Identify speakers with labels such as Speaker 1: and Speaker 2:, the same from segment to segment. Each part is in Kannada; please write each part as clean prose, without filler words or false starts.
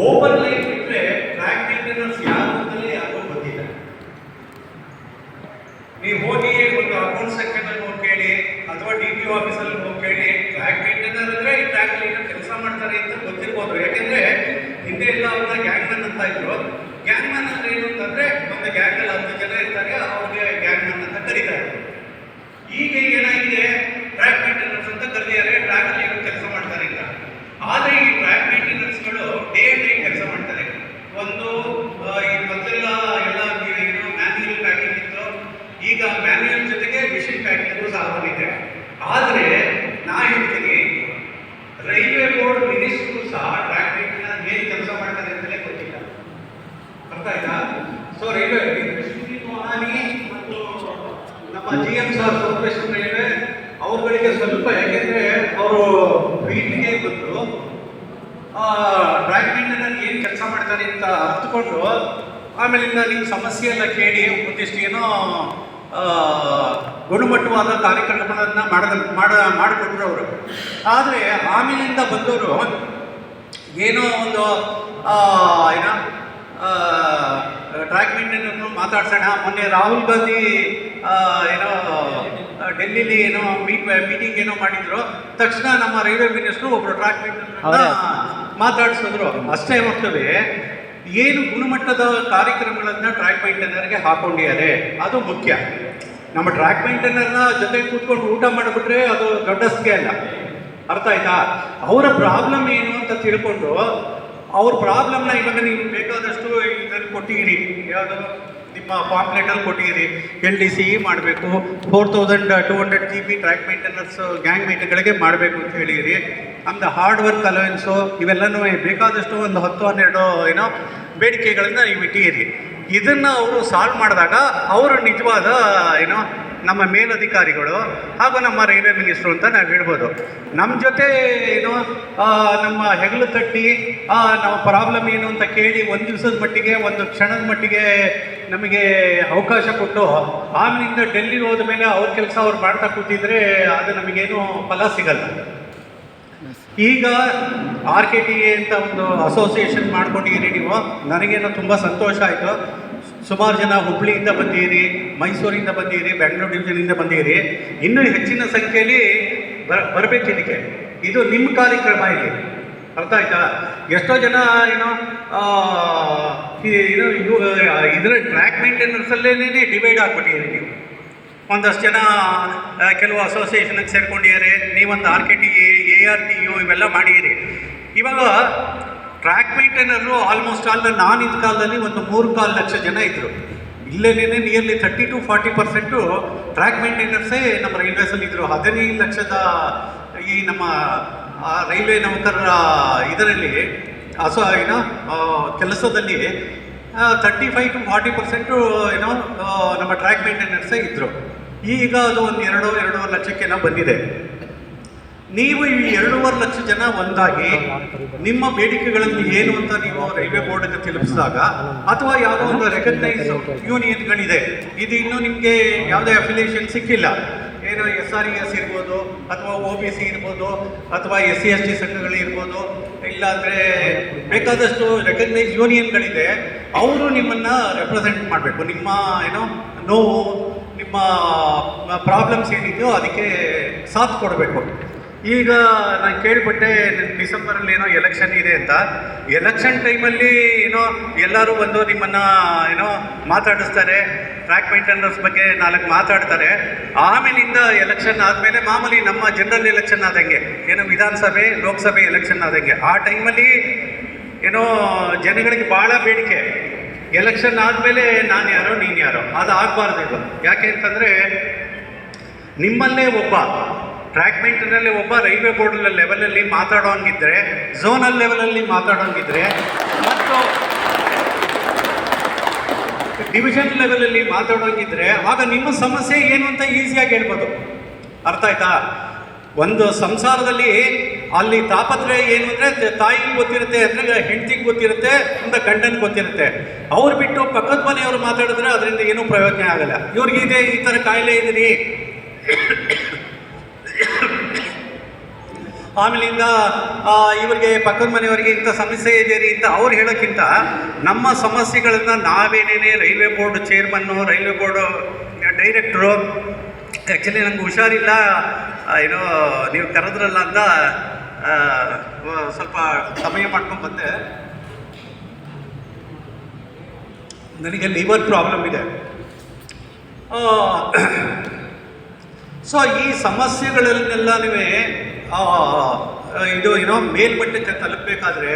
Speaker 1: ಓಪನ್ ಲೈನ್ ಬಿಟ್ಟರೆ ಟ್ರ್ಯಾಕ್ ಮೇಂಟೆನೆನ್ಸ್ ಯಾರು ಅಂತಲೇ ಯಾರಿಗೂ ಗೊತ್ತಿಲ್ಲ. ನೀವು ಹೋಗಿ ಒಂದು ಅಕೌಂಟ್ ಸೆಕ್ಷನ್ ಅಲ್ಲಿ ಹೋಗಿ ಕೇಳಿ ಅಥವಾ DPO ಆಫೀಸಲ್ಲಿ ಹೋಗಿ ಕೇಳಿ, ಟ್ರ್ಯಾಕ್ ಮೇಂಟೈನರ್ ಅಂದ್ರೆ ಈ ಟ್ರ್ಯಾಕ್ ಅಲ್ಲಿ ಕೆಲಸ ಮಾಡ್ತಾರೆ ಅಂತ ಗೊತ್ತಿರ್ಬೋದು. ಯಾಕೆಂದ್ರೆ ಹಿಂದೆ ಎಲ್ಲ ಅವ್ರನ್ನ ಗ್ಯಾಂಗ್ ಮ್ಯಾನ್ ಅಂತ ಇದ್ರು. ಗ್ಯಾಂಗ್ ಮ್ಯಾನ್ ಅಂದ್ರೆ ಏನು ಅಂತಂದ್ರೆ ಒಂದು ಗ್ಯಾಂಗ್ ಅಲ್ಲಿ 10 ಜನ ಇರ್ತಾರೆ, ಅವ್ರಿಗೆ ಗ್ಯಾಂಗ್ ಮ್ಯಾನ್ ಅಂತ ಕರೀತಾರೆ. ಈಗ ಏನಾಗಿದೆ, ಟ್ರ್ಯಾಕ್ ಮೇಂಟೆನೆನ್ಸ್ ಅಂತ ಕರೆದಿದ್ದಾರೆ, ಟ್ರ್ಯಾಕ್ ಅಲ್ಲಿ ಕೆಲಸ ಮಾಡ್ತಾರೆ ಅಂತ. ಆದ್ರೆ ಈ ಟ್ರ್ಯಾಕ್ ಮೇಂಟೆನೆನ್ಸ್ಗಳು ಡೇ ಅಂಡ್ ನೈಟ್ ಕೆಲಸ ಮಾಡ್ತಾರೆ. ಒಂದು ಈ ಮೊದಲೆಲ್ಲ ಎಲ್ಲ ಮ್ಯಾನ್ಯುಯಲ್ ಪ್ಯಾಕಿಂಗ್ ಇತ್ತು, ಈಗ ಮ್ಯಾನ್ಯುಯಲ್ ಜೊತೆಗೆ ಮಿಷಿನ್ ಪ್ಯಾಕಿಂಗು ಸಹ ಬಂದಿದೆ. ಆದರೆ ನಾ ಹೇಳ್ತೀನಿ, ರೈಲ್ವೆ ಬೋರ್ಡ್ ಮಿನಿಸ್ಟ್ರು ಸಹ ಟ್ರ್ಯಾಕ್ ಮೇಂಟೆನೆನ್ಸ್ ಏನು ಕೆಲಸ ಮಾಡ್ತಾರೆ ಅಂತಲೇ ಗೊತ್ತಿಲ್ಲ. ಅರ್ಥ ಆಯ್ತಾ? ಸೊ ರೈಲ್ವೆ ಮತ್ತು ನಮ್ಮ GM ಸರ್ ಸೋಮೇಶ್ವರ ರೈಲ್ವೆ ಅವ್ರುಗಳಿಗೆ ಸ್ವಲ್ಪ, ಯಾಕೆಂದ್ರೆ ಅವರು ಬೀಟ್ಗೆ ಬಂದು ಟ್ರ್ಯಾಕ್ ಮೇಂಟೆನೆನ್ಸ್ ಏನು ಕೆಲಸ ಮಾಡ್ತಾರೆ ಅಂತ ಅರ್ಥಕೊಂಡು ಆಮೇಲಿಂದ ನೀವು ಸಮಸ್ಯೆ ಎಲ್ಲ ಕೇಳಿ ಒಂದಿಷ್ಟು ಏನೋ ಗುಣಮಟ್ಟವಾದ ಕಾರ್ಯಕ್ರಮಗಳನ್ನ ಮಾಡಿಕೊಟ್ರು ಅವರು. ಆದರೆ ಆಮೇಲಿಂದ ಬಂದವರು ಏನೋ ಒಂದು ಏನೋ ಟ್ರ್ಯಾಕ್ ಮೇಂಟೆನೆನ್ಸ್ ಮಾತಾಡ್ಸೋಣ. ಮೊನ್ನೆ ರಾಹುಲ್ ಗಾಂಧಿ ಏನೋ ಡೆಲ್ಲಿಲಿ ಏನೋ ಮೀಟಿಂಗ್ ಏನೋ ಮಾಡಿದ್ರು. ತಕ್ಷಣ ನಮ್ಮ ರೈಲ್ವೆ ಮಿನಿಸ್ಟ್ರು ಒಬ್ಬರು ಟ್ರ್ಯಾಕ್ ಮೇಂಟೆನೆನ್ಸ್ ಮಾತಾಡಿಸಿದ್ರು. ಅಷ್ಟೇ ಹೊರತುವೆ ಏನು ಗುಣಮಟ್ಟದ ಕಾರ್ಯಕ್ರಮಗಳನ್ನ ಟ್ರ್ಯಾಕ್ ಮೇಂಟೈನರ್ಗೆ ಹಾಕೊಂಡಿದ್ದಾರೆ ಅದು ಮುಖ್ಯ. ನಮ್ಮ ಟ್ರ್ಯಾಕ್ ಮೇಂಟೈನರ್ನ ಜೊತೆ ಕೂತ್ಕೊಂಡು ಊಟ ಮಾಡಿಬಿಟ್ರೆ ಅದು ದೊಡ್ಡಸ್ಕೆ ಅಲ್ಲ. ಅರ್ಥ ಆಯ್ತಾ? ಅವರ ಪ್ರಾಬ್ಲಮ್ ಏನು ಅಂತ ತಿಳ್ಕೊಂಡು ಅವ್ರ ಪ್ರಾಬ್ಲಮ್ನ ಇವಾಗ ನೀವು ಬೇಕಾದಷ್ಟು ಇದರಲ್ಲಿ ಕೊಟ್ಟಿದ್ದೀರಿ, ಯಾವುದು ನಿಮ್ಮ ಪಾಂಪ್ಲೆಟಲ್ಲಿ ಕೊಟ್ಟಿದ್ದೀರಿ. LDCE ಮಾಡಬೇಕು, 4200 GB ಟ್ರ್ಯಾಕ್ ಮೇಂಟೆನೆನ್ಸ್ ಗ್ಯಾಂಗ್ ಮೇಂಟೈನ್ಗಳಿಗೆ ಮಾಡಬೇಕು ಅಂತ ಹೇಳಿರಿ. ನಮ್ದು ಹಾರ್ಡ್ ವರ್ಕ್ ಅಲವೆನ್ಸು ಇವೆಲ್ಲನೂ ಬೇಕಾದಷ್ಟು ಒಂದು 10-12 ಏನೋ ಬೇಡಿಕೆಗಳನ್ನ ನೀವು ಇಟ್ಟಿದ್ದೀರಿ. ಇದನ್ನು ಅವರು ಸಾಲ್ವ್ ಮಾಡಿದಾಗ ಅವರು ನಿಜವಾದ ಏನೋ ನಮ್ಮ ಮೇಲಧಿಕಾರಿಗಳು ಹಾಗೂ ನಮ್ಮ ರೈಲ್ವೆ ಮಿನಿಸ್ಟ್ರು ಅಂತ ನಾವು ಹೇಳ್ಬೋದು. ನಮ್ಮ ಜೊತೆ ಏನೋ ನಮ್ಮ ಹೆಗಲು ತಟ್ಟಿ ನಮ್ಮ ಪ್ರಾಬ್ಲಮ್ ಏನು ಅಂತ ಕೇಳಿ ಒಂದು ದಿವಸದ ಮಟ್ಟಿಗೆ, ಒಂದು ಕ್ಷಣದ ಮಟ್ಟಿಗೆ ನಮಗೆ ಅವಕಾಶ ಕೊಟ್ಟು ಆಮೇಲಿಂದ ಡೆಲ್ಲಿಗೆ ಹೋದ ಮೇಲೆ ಅವ್ರ ಕೆಲಸ ಅವ್ರು ಮಾಡ್ತಾ ಕೂತಿದ್ರೆ ಅದು ನಮಗೇನು ಫಲ ಸಿಗಲ್ಲ. ಈಗ RKTA ಅಂತ ಒಂದು ಅಸೋಸಿಯೇಷನ್ ಮಾಡ್ಕೊಂಡಿದ್ದೀರಿ ನೀವು. ನನಗೇನೋ ತುಂಬ ಸಂತೋಷ ಆಯಿತು. ಸುಮಾರು ಜನ ಹುಬ್ಳಿಯಿಂದ ಬಂದಿದ್ದೀರಿ, ಮೈಸೂರಿಂದ ಬಂದಿದ್ದೀರಿ, ಬೆಂಗಳೂರು ಡಿವಿಷನಿಂದ ಬಂದಿದ್ದೀರಿ. ಇನ್ನೂ ಹೆಚ್ಚಿನ ಸಂಖ್ಯೆಯಲ್ಲಿ ಬರಬೇಕು ಇದಕ್ಕೆ. ಇದು ನಿಮ್ಮ ಕಾರ್ಯಕ್ರಮ ಇಲ್ಲಿ. ಅರ್ಥ ಆಯ್ತಾ? ಎಷ್ಟೋ ಜನ ಏನೋ ಇದರ ಟ್ರ್ಯಾಕ್ ಮೇಂಟೆನೆನ್ಸಲ್ಲೇ ಡಿವೈಡ್ ಆಗಿಬಿಟ್ಟಿದ್ದೀರಿ ನೀವು. ಒಂದಷ್ಟು ಜನ ಕೆಲವು ಅಸೋಸಿಯೇಷನ್ಗೆ ಸೇರ್ಕೊಂಡಿದ್ದಾರೆ, ನೀವೊಂದು RKTA, ARTU ಇವೆಲ್ಲ ಮಾಡಿದ್ದೀರಿ. ಇವಾಗ ಟ್ರ್ಯಾಕ್ ಮೇಂಟೈನರು ಆಲ್ಮೋಸ್ಟ್ ನಾನು ಇದ್ದ ಕಾಲದಲ್ಲಿ ಒಂದು 3.25 ಲಕ್ಷ ಜನ ಇದ್ದರು. ಇಲ್ಲೇನೇ ನಿಯರ್ಲಿ 30-40% ಟ್ರ್ಯಾಕ್ ಮೇಂಟೈನರ್ಸೇ ನಮ್ಮ ರೈಲ್ವೇಸಲ್ಲಿ ಇದ್ದರು. 15 ಲಕ್ಷದ ಈ ನಮ್ಮ ರೈಲ್ವೆ ನೌಕರರ ಇದರಲ್ಲಿ ಏನೋ ಕೆಲಸದಲ್ಲಿ 35-40% ಏನೋ ನಮ್ಮ ಟ್ರ್ಯಾಕ್ ಮೇಂಟೈನರ್ಸೇ ಇದ್ದರು. ಈಗ ಅದು ಒಂದು 2-2.5 ಲಕ್ಷಕ್ಕೆ ಬಂದಿದೆ. ನೀವು ಈ 2.5 ಲಕ್ಷ ಜನ ಒಂದಾಗಿ ನಿಮ್ಮ ಬೇಡಿಕೆಗಳನ್ನು ಏನು ಅಂತ ನೀವು ರೈಲ್ವೆ ಬೋರ್ಡ್ಗೆ ತಲುಪಿಸಿದಾಗ, ಅಥವಾ ಯಾವುದೋ ಒಂದು ರೆಕಗ್ನೈಸ್ ಯೂನಿಯನ್ಗಳಿದೆ, ಇದು ಇನ್ನೂ ನಿಮಗೆ ಯಾವುದೇ ಅಫಿಲಿಯೇಷನ್ ಸಿಕ್ಕಿಲ್ಲ, ಏನೋ SRES ಇರ್ಬೋದು, ಅಥವಾ OBC ಇರ್ಬೋದು, ಅಥವಾ SC/ST ಸಂಘಗಳಿರ್ಬೋದು, ಇಲ್ಲಾಂದರೆ ಬೇಕಾದಷ್ಟು ರೆಕಗ್ನೈಸ್ ಯೂನಿಯನ್ಗಳಿದೆ. ಅವರು ನಿಮ್ಮನ್ನು ರೆಪ್ರೆಸೆಂಟ್ ಮಾಡಬೇಕು. ನಿಮ್ಮ ಏನೋ ನೋವು, ನಿಮ್ಮ ಪ್ರಾಬ್ಲಮ್ಸ್ ಏನಿದೆಯೋ ಅದಕ್ಕೆ ಸಾಥ್ ಕೊಡಬೇಕು. ಈಗ ನಾನು ಕೇಳಿಬಿಟ್ಟೆ ಡಿಸೆಂಬರಲ್ಲಿ ಏನೋ ಎಲೆಕ್ಷನ್ ಇದೆ ಅಂತ. ಎಲೆಕ್ಷನ್ ಟೈಮಲ್ಲಿ ಏನೋ ಎಲ್ಲರೂ ಬಂದು ನಿಮ್ಮನ್ನು ಏನೋ ಮಾತಾಡಿಸ್ತಾರೆ, ಟ್ರ್ಯಾಕ್ ಮೇಂಟೆನೆನ್ಸ್ ಬಗ್ಗೆ 4 ಮಾತಾಡ್ತಾರೆ. ಆಮೇಲಿಂದ ಎಲೆಕ್ಷನ್ ಆದಮೇಲೆ ಮಾಮೂಲಿ ನಮ್ಮ ಜನರಲ್ ಎಲೆಕ್ಷನ್ ಆದಂಗೆ, ಏನೋ ವಿಧಾನಸಭೆ ಲೋಕಸಭೆ ಎಲೆಕ್ಷನ್ ಆದಂಗೆ, ಆ ಟೈಮಲ್ಲಿ ಏನೋ ಜನಗಳಿಗೆ ಭಾಳ ಬೇಡಿಕೆ. ಎಲೆಕ್ಷನ್ ಆದಮೇಲೆ ನಾನು ಯಾರೋ ನೀನು ಯಾರೋ ಅದು ಆಗಬಾರ್ದು. ಇದು ಯಾಕೆ ಅಂತಂದರೆ ನಿಮ್ಮಲ್ಲೇ ಒಬ್ಬ ಟ್ರ್ಯಾಕ್ ಮೇಂಟೈನಲ್ಲಿ ಒಬ್ಬ ರೈಲ್ವೆ ಬೋರ್ಡ್ ಲೆವೆಲಲ್ಲಿ ಮಾತಾಡೋಂಗಿದ್ರೆ, ಝೋನಲ್ ಲೆವೆಲಲ್ಲಿ ಮಾತಾಡೋಂಗಿದ್ರೆ, ಮತ್ತು ಡಿವಿಷನ್ ಲೆವೆಲಲ್ಲಿ ಮಾತಾಡೋಂಗಿದ್ರೆ ಆಗ ನಿಮ್ಮ ಸಮಸ್ಯೆ ಏನು ಅಂತ ಈಸಿಯಾಗಿ ಹೇಳ್ಬೋದು. ಅರ್ಥ ಆಯ್ತಾ? ಒಂದು ಸಂಸಾರದಲ್ಲಿ ಅಲ್ಲಿ ತಾಪತ್ರೆ ಏನು ಅಂದರೆ ತಾಯಿಗೆ ಗೊತ್ತಿರುತ್ತೆ, ಅಂದರೆ ಹೆಂಡತಿಗೆ ಗೊತ್ತಿರುತ್ತೆ, ಅಂತ ಗಂಡನಿಗೆ ಗೊತ್ತಿರುತ್ತೆ. ಅವ್ರು ಬಿಟ್ಟು ಪಕ್ಕದ ಮನೆಯವರು ಮಾತಾಡಿದ್ರೆ ಅದರಿಂದ ಏನೂ ಪ್ರಯೋಜನ ಆಗಲ್ಲ. ಇವ್ರಿಗಿದೆ ಈ ಥರ ಕಾಯಿಲೆ ಇದೀರಿ, ಆಮೇಲಿಂದ ಇವರಿಗೆ ಪಕ್ಕದ ಮನೆಯವರಿಗೆ ಇಂಥ ಸಮಸ್ಯೆ ಇದೆ ರೀ ಅಂತ ಅವ್ರು ಹೇಳೋಕ್ಕಿಂತ ನಮ್ಮ ಸಮಸ್ಯೆಗಳನ್ನು ನಾವೇನೇನೆ ರೈಲ್ವೆ ಬೋರ್ಡ್ ಚೇರ್ಮನ್ನು, ರೈಲ್ವೆ ಬೋರ್ಡು ಡೈರೆಕ್ಟ್ರು, ಆ್ಯಕ್ಚುಲಿ ನನಗೆ ಹುಷಾರಿಲ್ಲ ಏನೋ ನೀವು ಕರೆದ್ರಲ್ಲ ಅಂತ ಸ್ವಲ್ಪ ಸಮಯ ಮಾಡ್ಕೊಂಡು ಬಂದೆ. ನನಗೆ ಲಿವರ್ ಪ್ರಾಬ್ಲಮ್ ಇದೆ. ಸೊ ಈ ಸಮಸ್ಯೆಗಳನ್ನೆಲ್ಲನೂ ಇದು ಏನೋ ಮೇಲ್ಮಟ್ಟಕ್ಕೆ ತಲುಪಬೇಕಾದ್ರೆ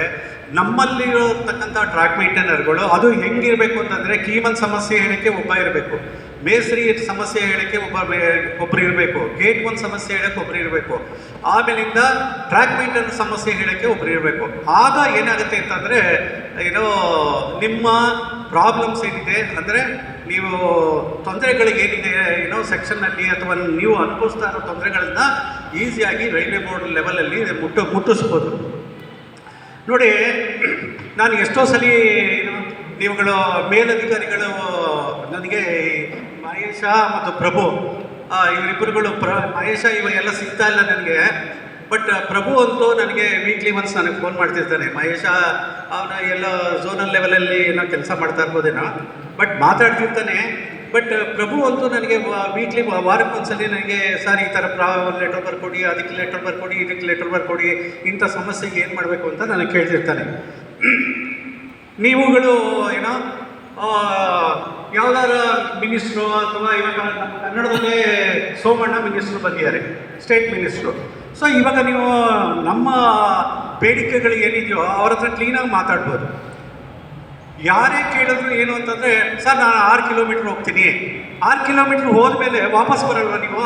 Speaker 1: ನಮ್ಮಲ್ಲಿರತಕ್ಕಂಥ ಟ್ರ್ಯಾಕ್ ಮೇಂಟೈನರ್ಗಳು ಅದು ಹೆಂಗಿರಬೇಕು ಅಂತಂದರೆ, ಕೀಮನ್ ಸಮಸ್ಯೆ ಹೇಳೋಕ್ಕೆ ಒಬ್ಬ ಇರಬೇಕು, ಮೇಸ್ತ್ರಿ ಸಮಸ್ಯೆ ಹೇಳೋಕ್ಕೆ ಒಬ್ಬರು ಇರಬೇಕು, ಗೇಟ್ ಒಂದು ಸಮಸ್ಯೆ ಹೇಳೋಕ್ಕೆ ಒಬ್ಬರು ಇರಬೇಕು, ಆಮೇಲಿಂದ ಟ್ರ್ಯಾಕ್ ಮೇಂಟೈನರ್ ಸಮಸ್ಯೆ ಹೇಳೋಕ್ಕೆ ಒಬ್ಬರು ಇರಬೇಕು. ಆಗ ಏನಾಗುತ್ತೆ ಅಂತಂದರೆ ಏನೋ ನಿಮ್ಮ ಪ್ರಾಬ್ಲಮ್ಸ್ ಏನಿದೆ ಅಂದರೆ ನೀವು ತೊಂದರೆಗಳಿಗೇನಿದೆ ಏನೋ ಸೆಕ್ಷನ್ನಲ್ಲಿ ಅಥವಾ ನೀವು ಅನುಭವಿಸ್ತಾ ಇರೋ ತೊಂದರೆಗಳನ್ನ ಈಸಿಯಾಗಿ ರೈಲ್ವೆ ಬೋರ್ಡ್ ಲೆವೆಲಲ್ಲಿ ಮುಟ್ಟಿಸ್ಬೋದು. ನೋಡಿ, ನಾನು ಎಷ್ಟೋ ಸಲ ನೀವುಗಳು ಮೇಲಧಿಕಾರಿಗಳು ನನಗೆ ಮಹೇಶ ಮತ್ತು ಪ್ರಭು ಇವರಿಬ್ಬರುಗಳು ಮಹೇಶ ಇವಾಗೆಲ್ಲ ಸಿಗ್ತಾ ಇಲ್ಲ ನನಗೆ, ಬಟ್ ಪ್ರಭು ಅಂತೂ ನನಗೆ ವೀಕ್ಲಿ ಒನ್ಸ್ ನನಗೆ ಫೋನ್ ಮಾಡ್ತಿರ್ತಾನೆ. ಮಹೇಶ ಅವನ ಎಲ್ಲ ಝೋನಲ್ ಲೆವೆಲಲ್ಲಿ ಏನೋ ಕೆಲಸ ಮಾಡ್ತಾ ಇರ್ಬೋದೇನೋ, ಬಟ್ ಮಾತಾಡ್ತಿರ್ತಾನೆ. ಬಟ್ ಪ್ರಭು ಅಂತೂ ನನಗೆ ವೀಕ್ಲಿ ವಾರಕ್ಕೊಂದ್ಸಲಿ ನನಗೆ ಸರ್ ಈ ಥರ ಲೆಟರ್ ಬರ್ಕೊಡಿ, ಅದಕ್ಕೆ ಲೆಟರ್ ಬರ್ಕೊಡಿ, ಇದಕ್ಕೆ ಲೆಟರ್ ಬರ್ಕೊಡಿ, ಇಂಥ ಸಮಸ್ಯೆಗೆ ಏನು ಮಾಡಬೇಕು ಅಂತ ನನಗೆ ಕೇಳ್ತಿರ್ತಾನೆ. ನೀವುಗಳು ಏನೋ ಯಾವ್ದಾರ ಮಿನಿಸ್ಟ್ರು ಅಥವಾ ಇವಾಗ ನಮ್ಮ ಕನ್ನಡದಲ್ಲೇ ಸೋಮಣ್ಣ ಮಿನಿಸ್ಟ್ರು ಬಂದಿದ್ದಾರೆ, ಸ್ಟೇಟ್ ಮಿನಿಸ್ಟ್ರು. ಸೊ ಇವಾಗ ನೀವು ನಮ್ಮ ಬೇಡಿಕೆಗಳು ಏನಿದೆಯೋ ಅವ್ರ ಹತ್ರ ಕ್ಲೀನಾಗಿ ಮಾತಾಡ್ಬೋದು. ಯಾರೇ ಕೇಳಿದ್ರು ಏನು ಅಂತಂದರೆ, ಸರ್ ನಾನು 6 ಕಿಲೋಮೀಟ್ರ್ ಹೋಗ್ತೀನಿ, 6 ಕಿಲೋಮೀಟ್ರ್ ಹೋದ್ಮೇಲೆ ವಾಪಸ್ ಬರಲ್ವ ನೀವು?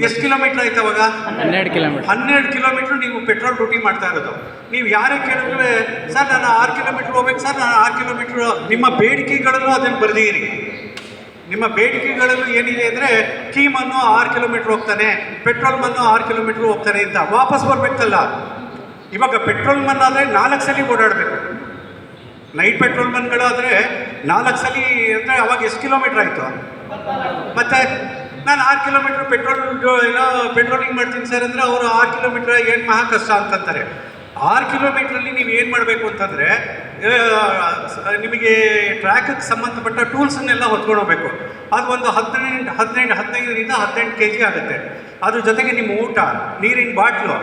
Speaker 1: ಎಷ್ಟು ಕಿಲೋಮೀಟ್ರ್ ಆಯ್ತು ಅವಾಗ? 12 ಕಿಲೋಮೀಟ್ರ್ ನೀವು ಪೆಟ್ರೋಲ್ ಡ್ಯೂಟಿ ಮಾಡ್ತಾ ಇರೋದು. ನೀವು ಯಾರೇ ಕೇಳಿದ್ರೆ, ಸರ್ ನಾನು 6 ಕಿಲೋಮೀಟ್ರ್ ಹೋಗ್ಬೇಕು ಸರ್, ನಾನು 6 ಕಿಲೋಮೀಟ್ರ್. ನಿಮ್ಮ ಬೇಡಿಕೆಗಳಲ್ಲೂ ಅದನ್ನು ಬರೆದಿರಿ. ನಿಮ್ಮ ಬೇಡಿಕೆಗಳಲ್ಲೂ ಏನಿದೆ ಅಂದರೆ, ಕೀಮನ್ನು 6 ಕಿಲೋಮೀಟ್ರ್ ಹೋಗ್ತಾನೆ, ಪೆಟ್ರೋಲ್ ಮನ್ನು 6 ಕಿಲೋಮೀಟ್ರ್ ಹೋಗ್ತಾನೆ ಅಂತ ವಾಪಸ್ ಬರಬೇಕಲ್ಲ. ಇವಾಗ ಪೆಟ್ರೋಲ್ ಮನ್ ಆದರೆ 4 ಸಲ ಓಡಾಡಬೇಕು. ನೈಟ್ ಪೆಟ್ರೋಲ್ ಮನ್ಗಳಾದರೆ 4 ಸಲ ಅಂದರೆ ಅವಾಗ ಎಷ್ಟು ಕಿಲೋಮೀಟ್ರ್ ಆಯಿತು? ಮತ್ತು ನಾನು 6 ಕಿಲೋಮೀಟ್ರ್ ಪೆಟ್ರೋಲಿಂಗ್ ಮಾಡ್ತೀನಿ ಸರ್ ಅಂದರೆ ಅವರು 6 ಕಿಲೋಮೀಟ್ರ್ ಏನು ಮಹಾ ಕಷ್ಟ ಅಂತಂತಾರೆ. 6 ಕಿಲೋಮೀಟ್ರಲ್ಲಿ ನೀವು ಏನು ಮಾಡಬೇಕು ಅಂತಂದರೆ, ನಿಮಗೆ ಟ್ರ್ಯಾಕಿಗೆ ಸಂಬಂಧಪಟ್ಟ ಟೂಲ್ಸನ್ನೆಲ್ಲ ಹೊತ್ಕೊಂಡು ಹೋಗ್ಬೇಕು. ಅದು ಒಂದು 15ರಿಂದ 18 kg ಆಗುತ್ತೆ. ಅದ್ರ ಜೊತೆಗೆ ನಿಮ್ಮ ಊಟ, ನೀರಿನ ಬಾಟ್ಲು